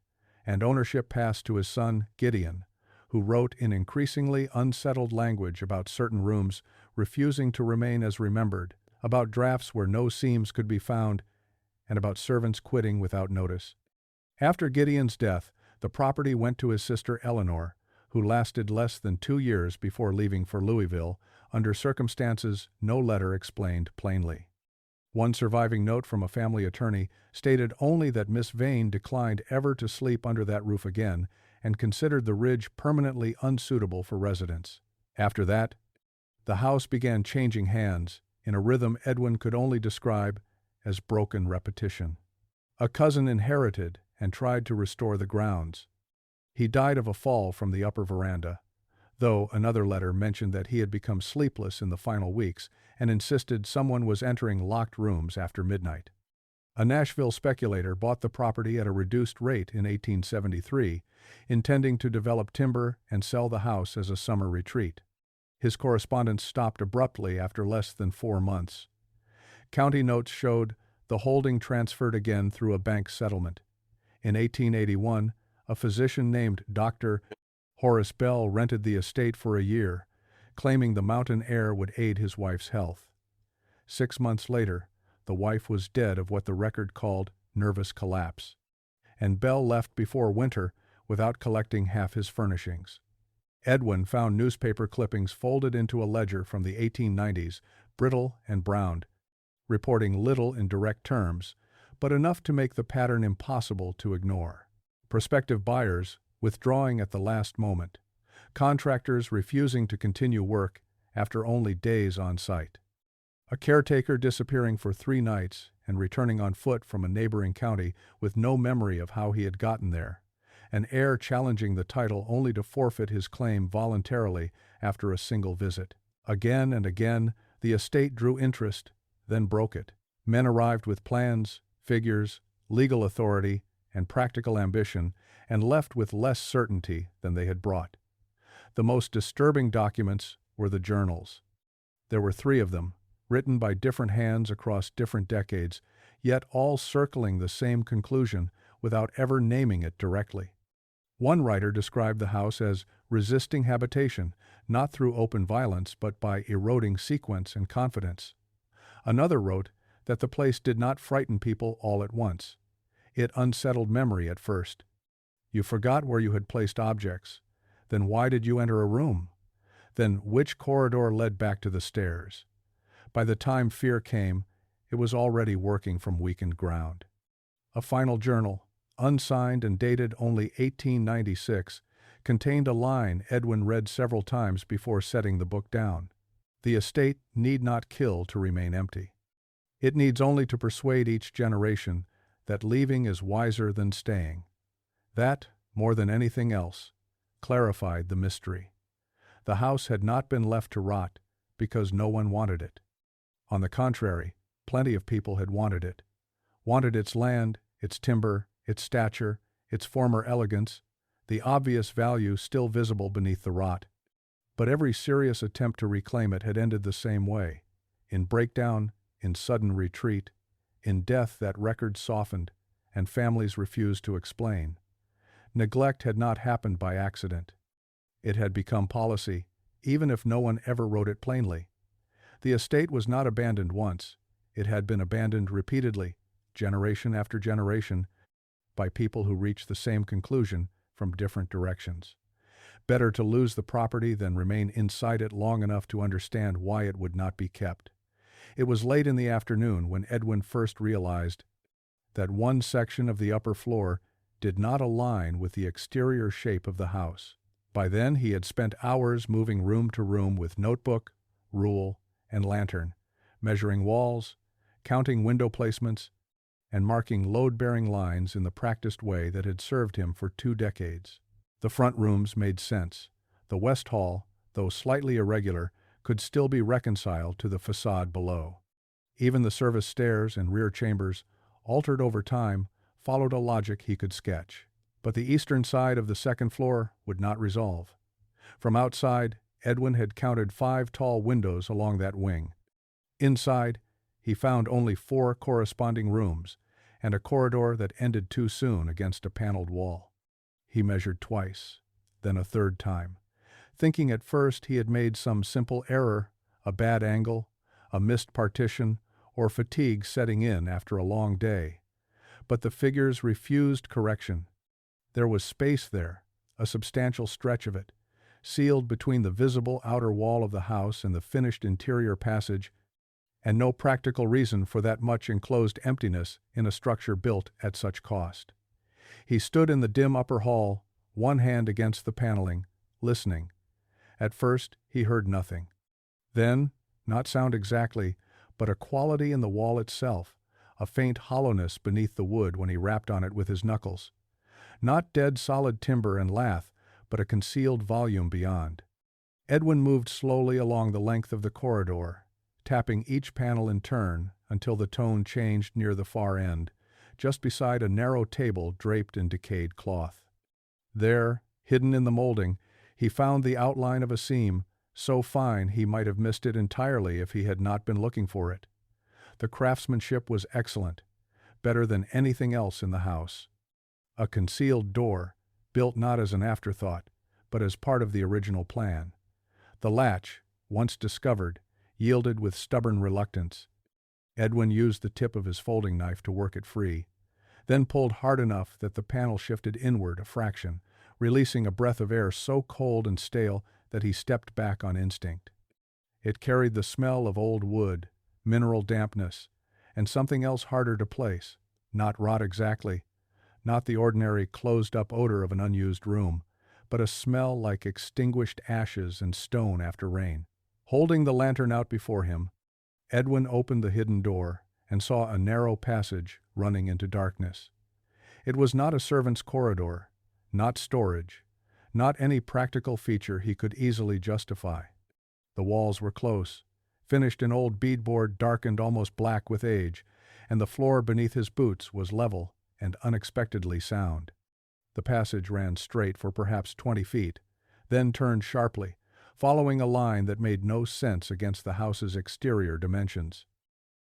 and ownership passed to his son, Gideon, who wrote in increasingly unsettled language about certain rooms refusing to remain as remembered, about drafts where no seams could be found, and about servants quitting without notice. After Gideon's death, the property went to his sister Eleanor, who lasted less than 2 years before leaving for Louisville, under circumstances no letter explained plainly. One surviving note from a family attorney stated only that Miss Vane declined ever to sleep under that roof again and considered the ridge permanently unsuitable for residence. After that, the house began changing hands in a rhythm Edwin could only describe as broken repetition. A cousin inherited and tried to restore the grounds. He died of a fall from the upper veranda, though another letter mentioned that he had become sleepless in the final weeks and insisted someone was entering locked rooms after midnight. A Nashville speculator bought the property at a reduced rate in 1873, intending to develop timber and sell the house as a summer retreat. His correspondence stopped abruptly after less than 4 months. County notes showed the holding transferred again through a bank settlement. In 1881, a physician named Dr. Horace Bell rented the estate for a year, claiming the mountain air would aid his wife's health. 6 months later, the wife was dead of what the record called nervous collapse, and Bell left before winter without collecting half his furnishings. Edwin found newspaper clippings folded into a ledger from the 1890s, brittle and browned, reporting little in direct terms, but enough to make the pattern impossible to ignore. Prospective buyers withdrawing at the last moment, contractors refusing to continue work after only days on site, a caretaker disappearing for 3 nights and returning on foot from a neighboring county with no memory of how he had gotten there, an heir challenging the title only to forfeit his claim voluntarily after a single visit. Again and again, the estate drew interest, then broke it. Men arrived with plans, figures, legal authority, and practical ambition, and left with less certainty than they had brought. The most disturbing documents were the journals. There were 3 of them, written by different hands across different decades, yet all circling the same conclusion without ever naming it directly. One writer described the house as resisting habitation, not through open violence, but by eroding sequence and confidence. Another wrote that the place did not frighten people all at once. It unsettled memory at first. You forgot where you had placed objects. Then why did you enter a room? Then which corridor led back to the stairs? By the time fear came, it was already working from weakened ground. A final journal, unsigned and dated only 1896, contained a line Edwin read several times before setting the book down. The estate need not kill to remain empty. It needs only to persuade each generation that leaving is wiser than staying. That, more than anything else, clarified the mystery. The house had not been left to rot because no one wanted it. On the contrary, plenty of people had wanted it. Wanted its land, its timber, its stature, its former elegance, the obvious value still visible beneath the rot. But every serious attempt to reclaim it had ended the same way, in breakdown, in sudden retreat, in death that records softened and families refused to explain. Neglect had not happened by accident. It had become policy, even if no one ever wrote it plainly. The estate was not abandoned once. It had been abandoned repeatedly, generation after generation, by people who reached the same conclusion from different directions. Better to lose the property than remain inside it long enough to understand why it would not be kept. It was late in the afternoon when Edwin first realized that one section of the upper floor did not align with the exterior shape of the house. By then he had spent hours moving room to room with notebook, rule, and lantern, measuring walls, counting window placements, and marking load-bearing lines in the practiced way that had served him for 2 decades. The front rooms made sense. The west hall, though slightly irregular, could still be reconciled to the facade below. Even the service stairs and rear chambers, altered over time, followed a logic he could sketch. But the eastern side of the second floor would not resolve. From outside, Edwin had counted 5 tall windows along that wing. Inside, he found only 4 corresponding rooms, and a corridor that ended too soon against a paneled wall. He measured twice, then a third time, thinking at first he had made some simple error, a bad angle, a missed partition, or fatigue setting in after a long day. But the figures refused correction. There was space there, a substantial stretch of it, sealed between the visible outer wall of the house and the finished interior passage, and no practical reason for that much enclosed emptiness in a structure built at such cost. He stood in the dim upper hall, one hand against the paneling, listening. At first, he heard nothing. Then, not sound exactly, but a quality in the wall itself, a faint hollowness beneath the wood when he rapped on it with his knuckles. Not dead solid timber and lath, but a concealed volume beyond. Edwin moved slowly along the length of the corridor, tapping each panel in turn until the tone changed near the far end, just beside a narrow table draped in decayed cloth. There, hidden in the molding, he found the outline of a seam, so fine he might have missed it entirely if he had not been looking for it. The craftsmanship was excellent, better than anything else in the house. A concealed door, built not as an afterthought, but as part of the original plan. The latch, once discovered, yielded with stubborn reluctance. Edwin used the tip of his folding knife to work it free, then pulled hard enough that the panel shifted inward a fraction, releasing a breath of air so cold and stale that he stepped back on instinct. It carried the smell of old wood, mineral dampness, and something else harder to place, not rot exactly, not the ordinary closed-up odor of an unused room, but a smell like extinguished ashes and stone after rain. Holding the lantern out before him, Edwin opened the hidden door and saw a narrow passage running into darkness. It was not a servant's corridor, not storage, not any practical feature he could easily justify. The walls were close, finished in old beadboard darkened almost black with age, and the floor beneath his boots was level and unexpectedly sound. The passage ran straight for perhaps 20 feet, then turned sharply, following a line that made no sense against the house's exterior dimensions.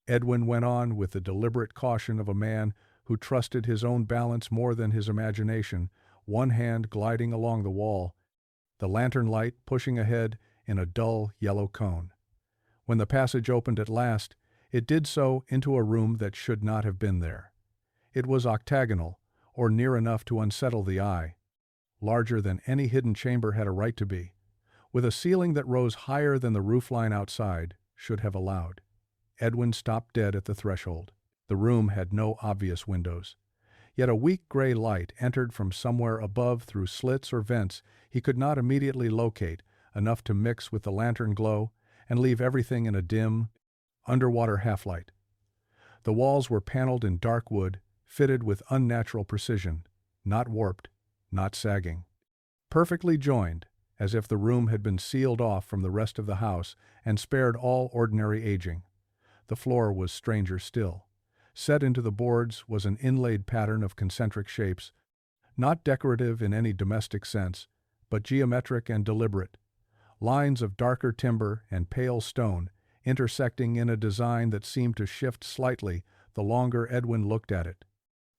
Edwin went on with the deliberate caution of a man who trusted his own balance more than his imagination, one hand gliding along the wall, the lantern light pushing ahead in a dull yellow cone. When the passage opened at last, it did so into a room that should not have been there. It was octagonal, or near enough to unsettle the eye, larger than any hidden chamber had a right to be, with a ceiling that rose higher than the roofline outside should have allowed. Edwin stopped dead at the threshold. The room had no obvious windows. Yet a weak gray light entered from somewhere above through slits or vents he could not immediately locate, enough to mix with the lantern glow and leave everything in a dim, underwater half-light. The walls were paneled in dark wood, fitted with unnatural precision, not warped, not sagging. Perfectly joined, as if the room had been sealed off from the rest of the house and spared all ordinary aging. The floor was stranger still. Set into the boards was an inlaid pattern of concentric shapes, not decorative in any domestic sense, but geometric and deliberate. Lines of darker timber and pale stone intersecting in a design that seemed to shift slightly the longer Edwin looked at it.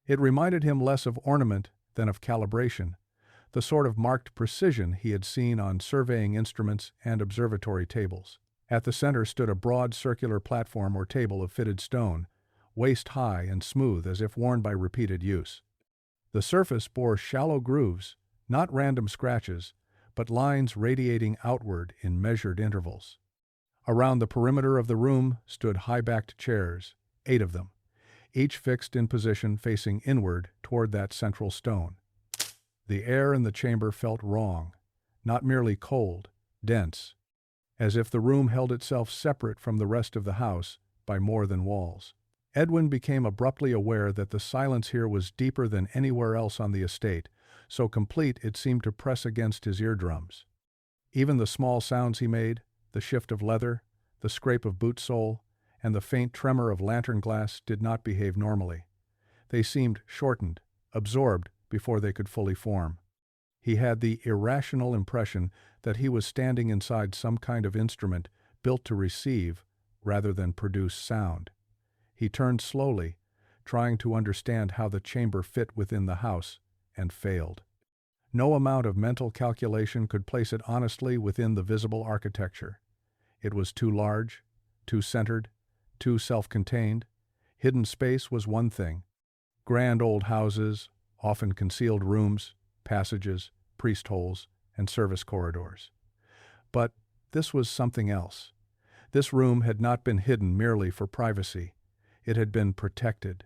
It reminded him less of ornament than of calibration, the sort of marked precision he had seen on surveying instruments and observatory tables. At the center stood a broad circular platform or table of fitted stone, waist-high and smooth as if worn by repeated use. The surface bore shallow grooves, not random scratches, but lines radiating outward in measured intervals. Around the perimeter of the room stood high-backed chairs, 8 of them, each fixed in position facing inward toward that central stone. The air in the chamber felt wrong, not merely cold, dense, as if the room held itself separate from the rest of the house by more than walls. Edwin became abruptly aware that the silence here was deeper than anywhere else on the estate, so complete it seemed to press against his eardrums. Even the small sounds he made, the shift of leather, the scrape of boot sole, and the faint tremor of lantern glass did not behave normally. They seemed shortened, absorbed before they could fully form. He had the irrational impression that he was standing inside some kind of instrument built to receive rather than produce sound. He turned slowly, trying to understand how the chamber fit within the house, and failed. No amount of mental calculation could place it honestly within the visible architecture. It was too large, too centered, too self-contained. Hidden space was one thing. Grand old houses, often concealed rooms, passages, priest holes, and service corridors. But this was something else. This room had not been hidden merely for privacy. It had been protected.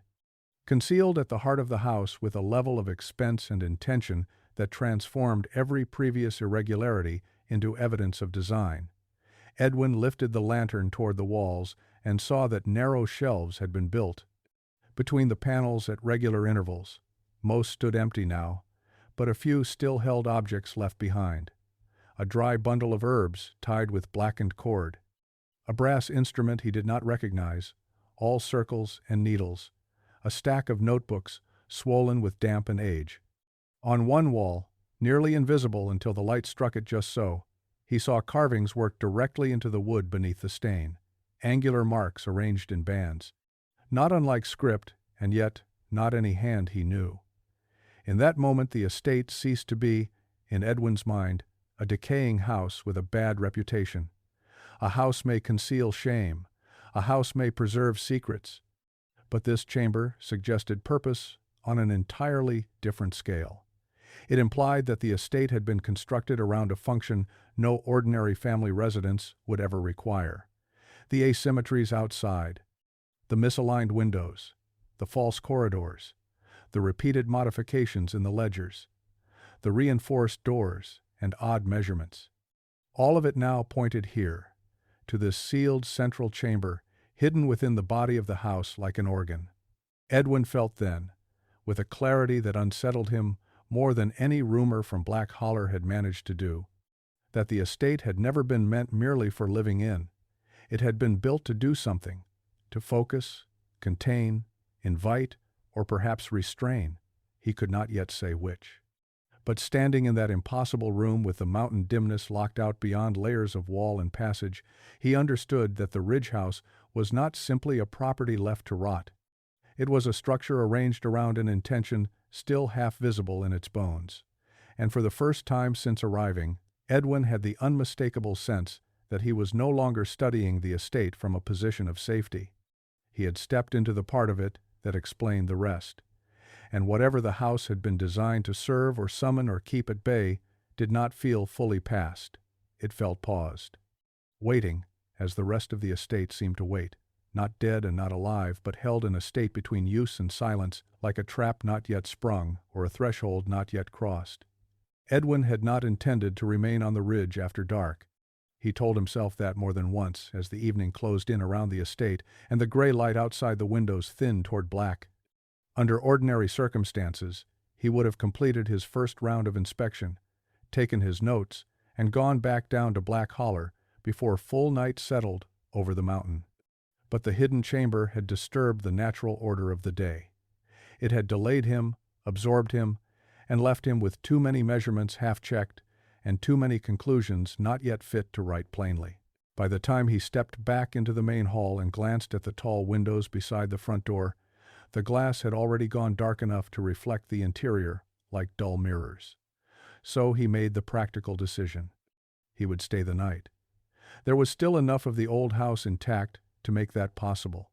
Concealed at the heart of the house with a level of expense and intention that transformed every previous irregularity into evidence of design. Edwin lifted the lantern toward the walls and saw that narrow shelves had been built. Between the panels at regular intervals, most stood empty now, but a few still held objects left behind. A dry bundle of herbs tied with blackened cord. A brass instrument he did not recognize, all circles and needles. A stack of notebooks swollen with damp and age. On one wall, nearly invisible until the light struck it just so, he saw carvings worked directly into the wood beneath the stain, angular marks arranged in bands. Not unlike script, and yet not any hand he knew. In that moment the estate ceased to be, in Edwin's mind, a decaying house with a bad reputation. A house may conceal shame, a house may preserve secrets, but this chamber suggested purpose on an entirely different scale. It implied that the estate had been constructed around a function no ordinary family residence would ever require. The asymmetries outside, the misaligned windows, the false corridors, the repeated modifications in the ledgers, the reinforced doors and odd measurements. All of it now pointed here, to this sealed central chamber hidden within the body of the house like an organ. Edwin felt then, with a clarity that unsettled him more than any rumor from Black Holler had managed to do, that the estate had never been meant merely for living in. It had been built to do something, to focus, contain, invite, or perhaps restrain. He could not yet say which. But standing in that impossible room with the mountain dimness locked out beyond layers of wall and passage, he understood that the Ridge House was not simply a property left to rot. It was a structure arranged around an intention still half visible in its bones. And for the first time since arriving, Edwin had the unmistakable sense that he was no longer studying the estate from a position of safety. He had stepped into the part of it that explained the rest. And whatever the house had been designed to serve or summon or keep at bay did not feel fully past. It felt paused. Waiting, as the rest of the estate seemed to wait. Not dead and not alive, but held in a state between use and silence, like a trap not yet sprung or a threshold not yet crossed. Edwin had not intended to remain on the ridge after dark. He told himself that more than once as the evening closed in around the estate and the gray light outside the windows thinned toward black. Under ordinary circumstances, he would have completed his first round of inspection, taken his notes, and gone back down to Black Holler before full night settled over the mountain. But the hidden chamber had disturbed the natural order of the day. It had delayed him, absorbed him, and left him with too many measurements half-checked and too many conclusions not yet fit to write plainly. By the time he stepped back into the main hall and glanced at the tall windows beside the front door, the glass had already gone dark enough to reflect the interior like dull mirrors. So he made the practical decision. He would stay the night. There was still enough of the old house intact to make that possible.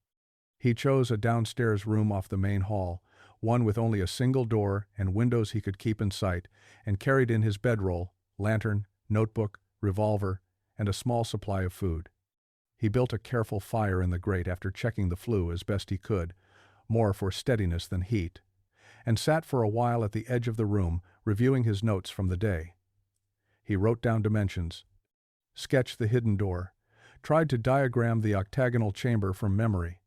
He chose a downstairs room off the main hall, one with only a single door and windows he could keep in sight, and carried in his bedroll, lantern, notebook, revolver, and a small supply of food. He built a careful fire in the grate after checking the flue as best he could, more for steadiness than heat, and sat for a while at the edge of the room, reviewing his notes from the day. He wrote down dimensions, sketched the hidden door, tried to diagram the octagonal chamber from memory.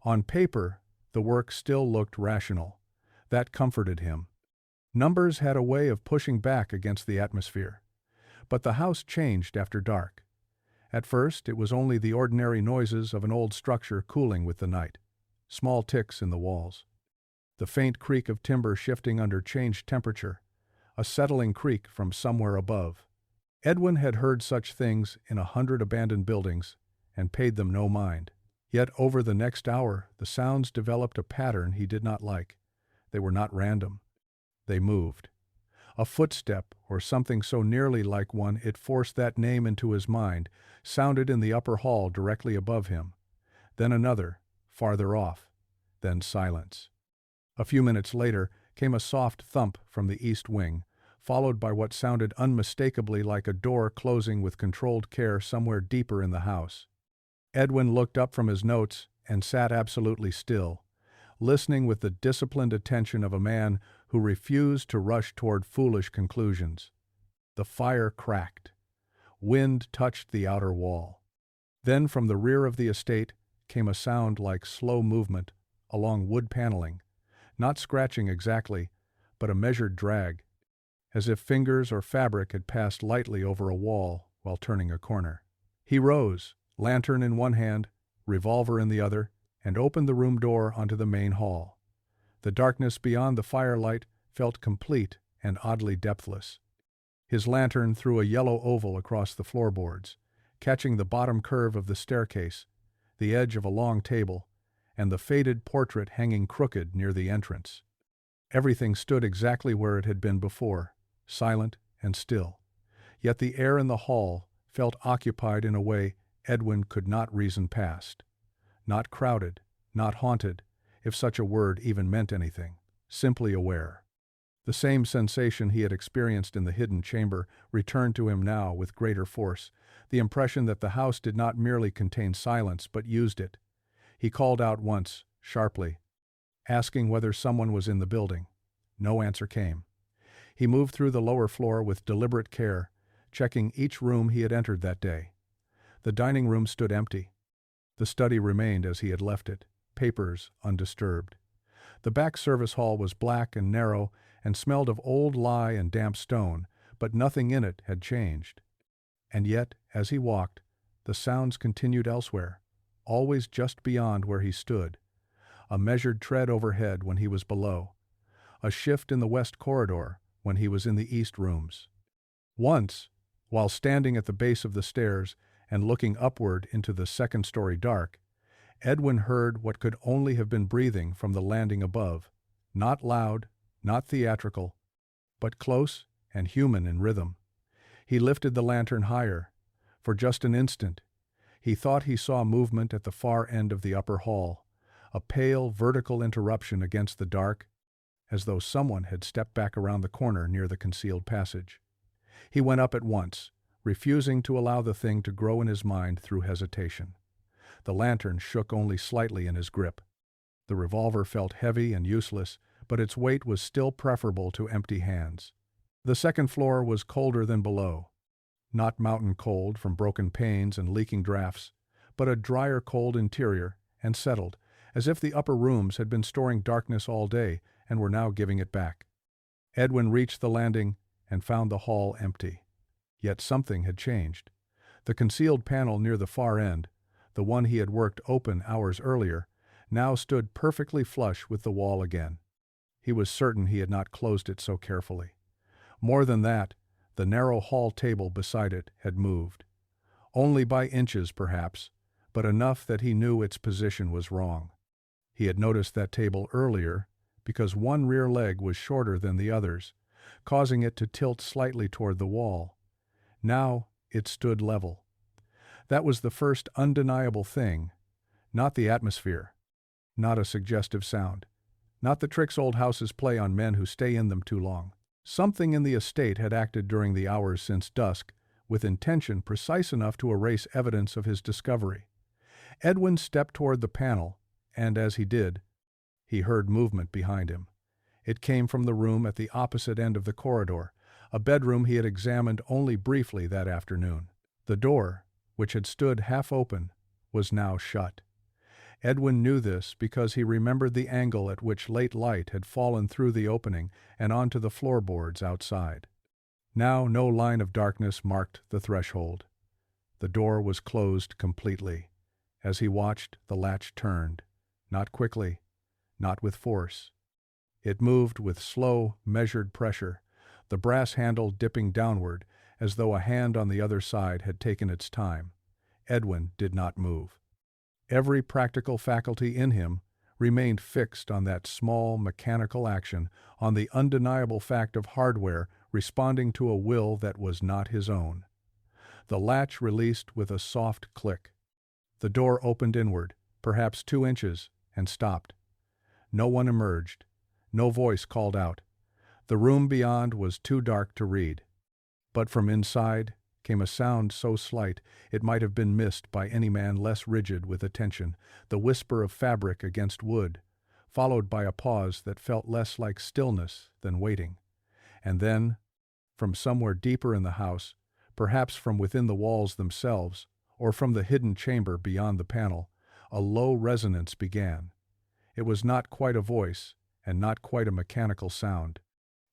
On paper, the work still looked rational. That comforted him. Numbers had a way of pushing back against the atmosphere. But the house changed after dark. At first, it was only the ordinary noises of an old structure cooling with the night. Small ticks in the walls. The faint creak of timber shifting under changed temperature. A settling creak from somewhere above. Edwin had heard such things in 100 abandoned buildings and paid them no mind. Yet over the next hour, the sounds developed a pattern he did not like. They were not random. They moved. A footstep, or something so nearly like one it forced that name into his mind, sounded in the upper hall directly above him. Then another, farther off. Then silence. A few minutes later came a soft thump from the east wing, followed by what sounded unmistakably like a door closing with controlled care somewhere deeper in the house. Edwin looked up from his notes and sat absolutely still, listening with the disciplined attention of a man who refused to rush toward foolish conclusions. The fire cracked. Wind touched the outer wall. Then from the rear of the estate came a sound like slow movement along wood paneling, not scratching exactly, but a measured drag, as if fingers or fabric had passed lightly over a wall while turning a corner. He rose, lantern in one hand, revolver in the other, and opened the room door onto the main hall. The darkness beyond the firelight felt complete and oddly depthless. His lantern threw a yellow oval across the floorboards, catching the bottom curve of the staircase, the edge of a long table, and the faded portrait hanging crooked near the entrance. Everything stood exactly where it had been before, silent and still. Yet the air in the hall felt occupied in a way Edwin could not reason past. Not crowded, not haunted, if such a word even meant anything, simply aware. The same sensation he had experienced in the hidden chamber returned to him now with greater force, the impression that the house did not merely contain silence but used it. He called out once, sharply, asking whether someone was in the building. No answer came. He moved through the lower floor with deliberate care, checking each room he had entered that day. The dining room stood empty. The study remained as he had left it, papers undisturbed. The back service hall was black and narrow and smelled of old lye and damp stone, but nothing in it had changed. And yet, as he walked, the sounds continued elsewhere, always just beyond where he stood. A measured tread overhead when he was below. A shift in the west corridor, when he was in the east rooms. Once, while standing at the base of the stairs and looking upward into the second-story dark, Edwin heard what could only have been breathing from the landing above, not loud, not theatrical, but close and human in rhythm. He lifted the lantern higher. For just an instant, he thought he saw movement at the far end of the upper hall, a pale vertical interruption against the dark, as though someone had stepped back around the corner near the concealed passage. He went up at once, refusing to allow the thing to grow in his mind through hesitation. The lantern shook only slightly in his grip. The revolver felt heavy and useless, but its weight was still preferable to empty hands. The second floor was colder than below. Not mountain cold from broken panes and leaking drafts, but a drier cold interior and settled, as if the upper rooms had been storing darkness all day and were now giving it back. Edwin reached the landing and found the hall empty. Yet something had changed. The concealed panel near the far end, the one he had worked open hours earlier, now stood perfectly flush with the wall again. He was certain he had not closed it so carefully. More than that, the narrow hall table beside it had moved. Only by inches, perhaps, but enough that he knew its position was wrong. He had noticed that table earlier because one rear leg was shorter than the others, causing it to tilt slightly toward the wall. Now it stood level. That was the first undeniable thing, not the atmosphere, not a suggestive sound, not the tricks old houses play on men who stay in them too long. Something in the estate had acted during the hours since dusk, with intention precise enough to erase evidence of his discovery. Edwin stepped toward the panel, and as he did, he heard movement behind him. It came from the room at the opposite end of the corridor, a bedroom he had examined only briefly that afternoon. The door, which had stood half open, was now shut. Edwin knew this because he remembered the angle at which late light had fallen through the opening and onto the floorboards outside. Now no line of darkness marked the threshold. The door was closed completely. As he watched, the latch turned, not quickly, not with force. It moved with slow, measured pressure, the brass handle dipping downward as though a hand on the other side had taken its time. Edwin did not move. Every practical faculty in him remained fixed on that small mechanical action, on the undeniable fact of hardware responding to a will that was not his own. The latch released with a soft click. The door opened inward, perhaps 2 inches, and stopped. No one emerged. No voice called out. The room beyond was too dark to read. But from inside came a sound so slight it might have been missed by any man less rigid with attention, the whisper of fabric against wood, followed by a pause that felt less like stillness than waiting. And then, from somewhere deeper in the house, perhaps from within the walls themselves, or from the hidden chamber beyond the panel, a low resonance began. It was not quite a voice, and not quite a mechanical sound.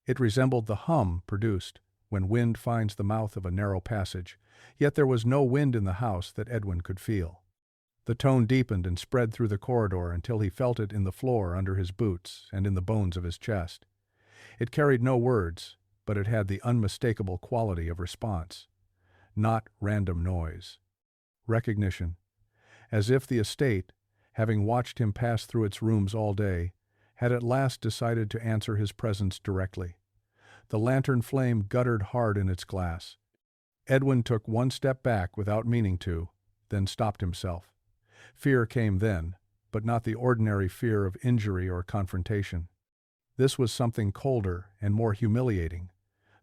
It resembled the hum produced when wind finds the mouth of a narrow passage, yet there was no wind in the house that Edwin could feel. The tone deepened and spread through the corridor until he felt it in the floor under his boots and in the bones of his chest. It carried no words, but it had the unmistakable quality of response. Not random noise. Recognition. As if the estate, having watched him pass through its rooms all day, had at last decided to answer his presence directly. The lantern flame guttered hard in its glass. Edwin took one step back without meaning to, then stopped himself. Fear came then, but not the ordinary fear of injury or confrontation. This was something colder and more humiliating,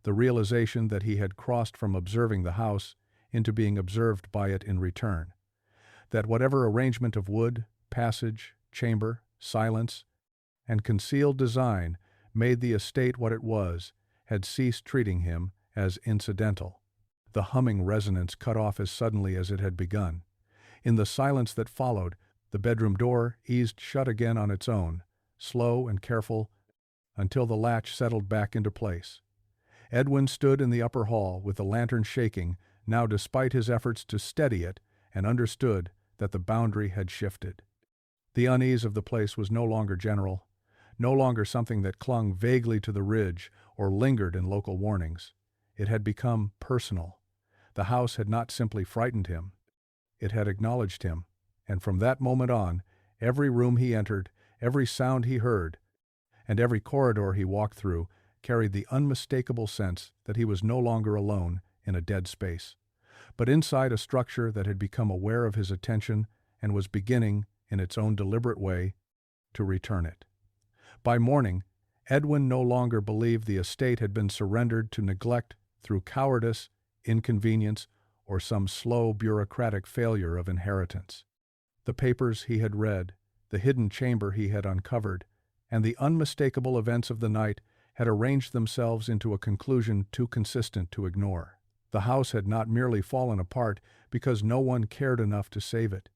the realization that he had crossed from observing the house into being observed by it in return. That whatever arrangement of wood, passage, chamber, silence, and concealed design made the estate what it was, had ceased treating him as incidental. The humming resonance cut off as suddenly as it had begun. In the silence that followed, the bedroom door eased shut again on its own, slow and careful, until the latch settled back into place. Edwin stood in the upper hall with the lantern shaking, now despite his efforts to steady it, and understood that the boundary had shifted. The unease of the place was no longer general, no longer something that clung vaguely to the ridge or lingered in local warnings. It had become personal. The house had not simply frightened him, it had acknowledged him, and from that moment on, every room he entered, every sound he heard, and every corridor he walked through carried the unmistakable sense that he was no longer alone in a dead space, but inside a structure that had become aware of his attention and was beginning, in its own deliberate way, to return it. By morning, Edwin no longer believed the estate had been surrendered to neglect through cowardice, inconvenience, or some slow bureaucratic failure of inheritance. The papers he had read, the hidden chamber he had uncovered, and the unmistakable events of the night had arranged themselves into a conclusion too consistent to ignore. The house had not merely fallen apart because no one cared enough to save it.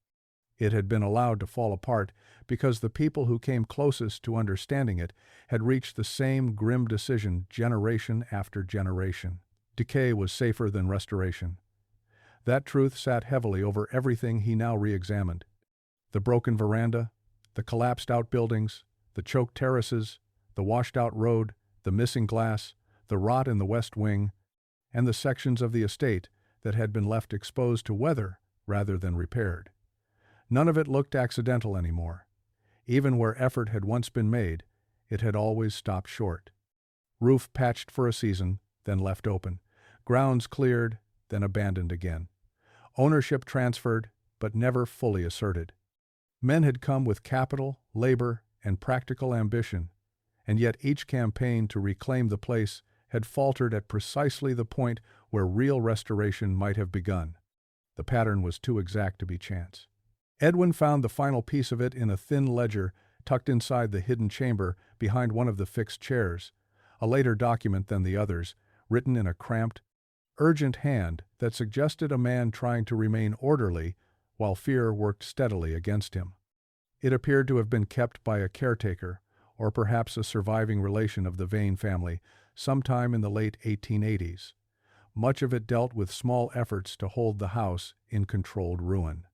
It had been allowed to fall apart because the people who came closest to understanding it had reached the same grim decision generation after generation. Decay was safer than restoration. That truth sat heavily over everything he now re-examined. The broken veranda, the collapsed outbuildings, the choked terraces, the washed-out road, the missing glass, the rot in the west wing, and the sections of the estate that had been left exposed to weather rather than repaired. None of it looked accidental anymore. Even where effort had once been made, it had always stopped short. Roof patched for a season, then left open. Grounds cleared, then abandoned again. Ownership transferred, but never fully asserted. Men had come with capital, labor, and practical ambition, and yet each campaign to reclaim the place had faltered at precisely the point where real restoration might have begun. The pattern was too exact to be chance. Edwin found the final piece of it in a thin ledger tucked inside the hidden chamber behind one of the fixed chairs, a later document than the others, written in a cramped, urgent hand that suggested a man trying to remain orderly while fear worked steadily against him. It appeared to have been kept by a caretaker, or perhaps a surviving relation of the Vane family, sometime in the late 1880s. Much of it dealt with small efforts to hold the house in controlled ruin.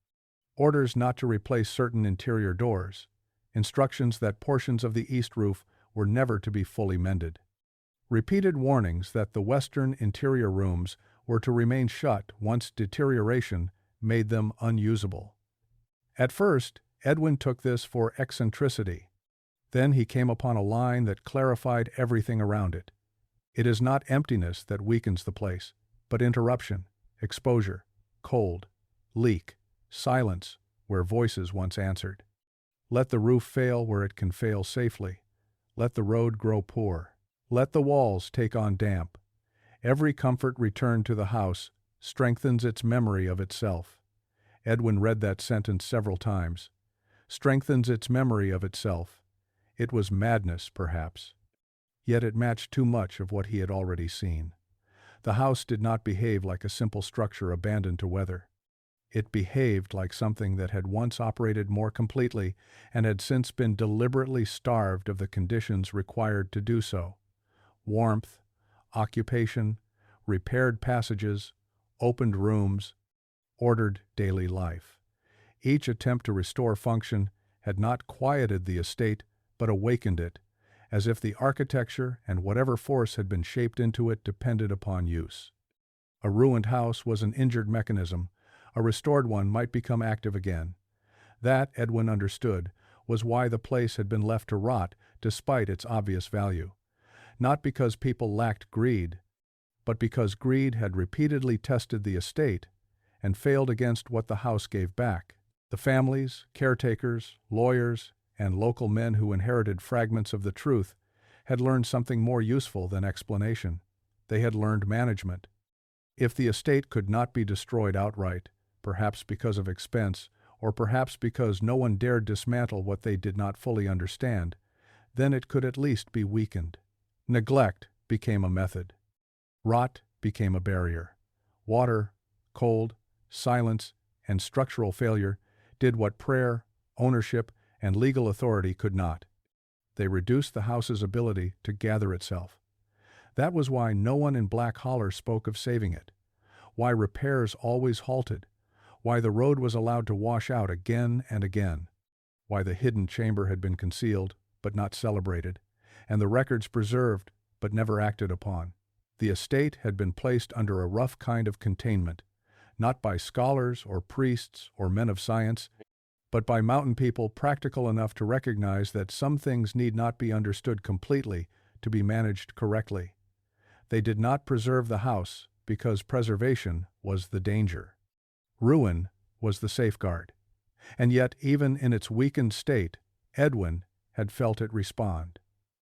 Orders not to replace certain interior doors, instructions that portions of the east roof were never to be fully mended. Repeated warnings that the western interior rooms were to remain shut once deterioration made them unusable. At first, Edwin took this for eccentricity. Then he came upon a line that clarified everything around it. It is not emptiness that weakens the place, but interruption, exposure, cold, leak, silence where voices once answered. Let the roof fail where it can fail safely. Let the road grow poor. Let the walls take on damp. Every comfort returned to the house strengthens its memory of itself. Edwin read that sentence several times. Strengthens its memory of itself. It was madness, perhaps. Yet it matched too much of what he had already seen. The house did not behave like a simple structure abandoned to weather. It behaved like something that had once operated more completely and had since been deliberately starved of the conditions required to do so. Warmth, occupation, repaired passages, opened rooms, ordered daily life. Each attempt to restore function had not quieted the estate but awakened it, as if the architecture and whatever force had been shaped into it depended upon use. A ruined house was an injured mechanism. A restored one might become active again. That, Edwin understood, was why the place had been left to rot despite its obvious value. Not because people lacked greed, but because greed had repeatedly tested the estate and failed against what the house gave back. The families, caretakers, lawyers, and local men who inherited fragments of the truth had learned something more useful than explanation. They had learned management. If the estate could not be destroyed outright, perhaps because of expense, or perhaps because no one dared dismantle what they did not fully understand, then it could at least be weakened. Neglect became a method. Rot became a barrier. Water, cold, silence, and structural failure did what prayer, ownership, and legal authority could not. They reduced the house's ability to gather itself. That was why no one in Black Holler spoke of saving it, why repairs always halted, why the road was allowed to wash out again and again, why the hidden chamber had been concealed but not celebrated, and the records preserved but never acted upon. The estate had been placed under a rough kind of containment, not by scholars or priests or men of science, but by mountain people practical enough to recognize that some things need not be understood completely to be managed correctly. They did not preserve the house because preservation was the danger. Ruin was the safeguard. And yet, even in its weakened state, Edwin had felt it respond.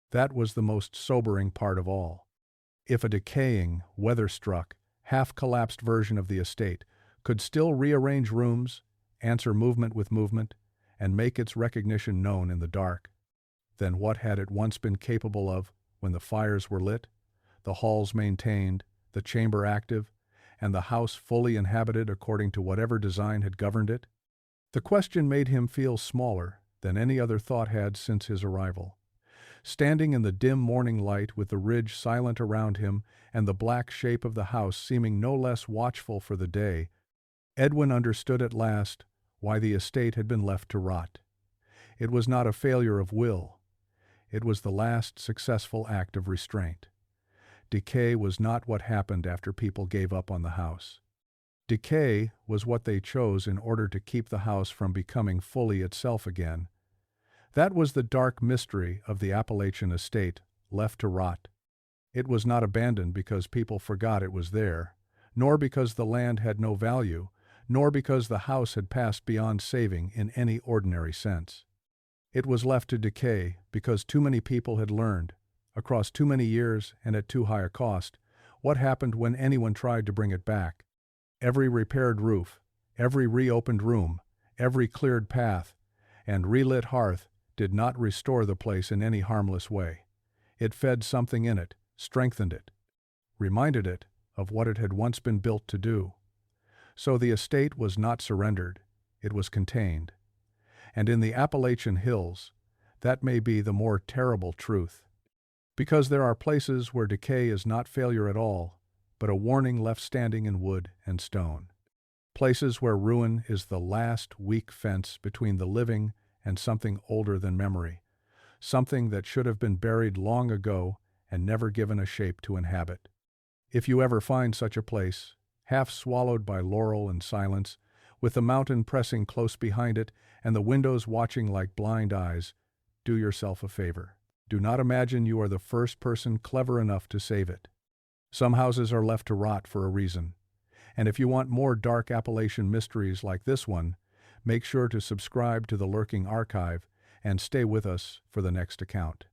That was the most sobering part of all. If a decaying, weather-struck, half-collapsed version of the estate could still rearrange rooms, answer movement with movement, and make its recognition known in the dark, then what had it once been capable of when the fires were lit, the halls maintained, the chamber active, and the house fully inhabited according to whatever design had governed it? The question made him feel smaller than any other thought had since his arrival. Standing in the dim morning light with the ridge silent around him and the black shape of the house seeming no less watchful for the day, Edwin understood at last why the estate had been left to rot. It was not a failure of will. It was the last successful act of restraint. Decay was not what happened after people gave up on the house. Decay was what they chose in order to keep the house from becoming fully itself again. That was the dark mystery of the Appalachian estate, left to rot. It was not abandoned because people forgot it was there, nor because the land had no value, nor because the house had passed beyond saving in any ordinary sense. It was left to decay because too many people had learned, across too many years and at too high a cost, what happened when anyone tried to bring it back. Every repaired roof, every reopened room, every cleared path, and relit hearth did not restore the place in any harmless way. It fed something in it, strengthened it, reminded it of what it had once been built to do. So the estate was not surrendered, it was contained. And in the Appalachian hills, that may be the more terrible truth. Because there are places where decay is not failure at all, but a warning left standing in wood and stone. Places where ruin is the last weak fence between the living and something older than memory, something that should have been buried long ago and never given a shape to inhabit. If you ever find such a place, half swallowed by laurel and silence, with the mountain pressing close behind it and the windows watching like blind eyes, do yourself a favor. Do not imagine you are the first person clever enough to save it. Some houses are left to rot for a reason, and if you want more dark Appalachian mysteries like this one, make sure to subscribe to the Lurking Archive and stay with us for the next account.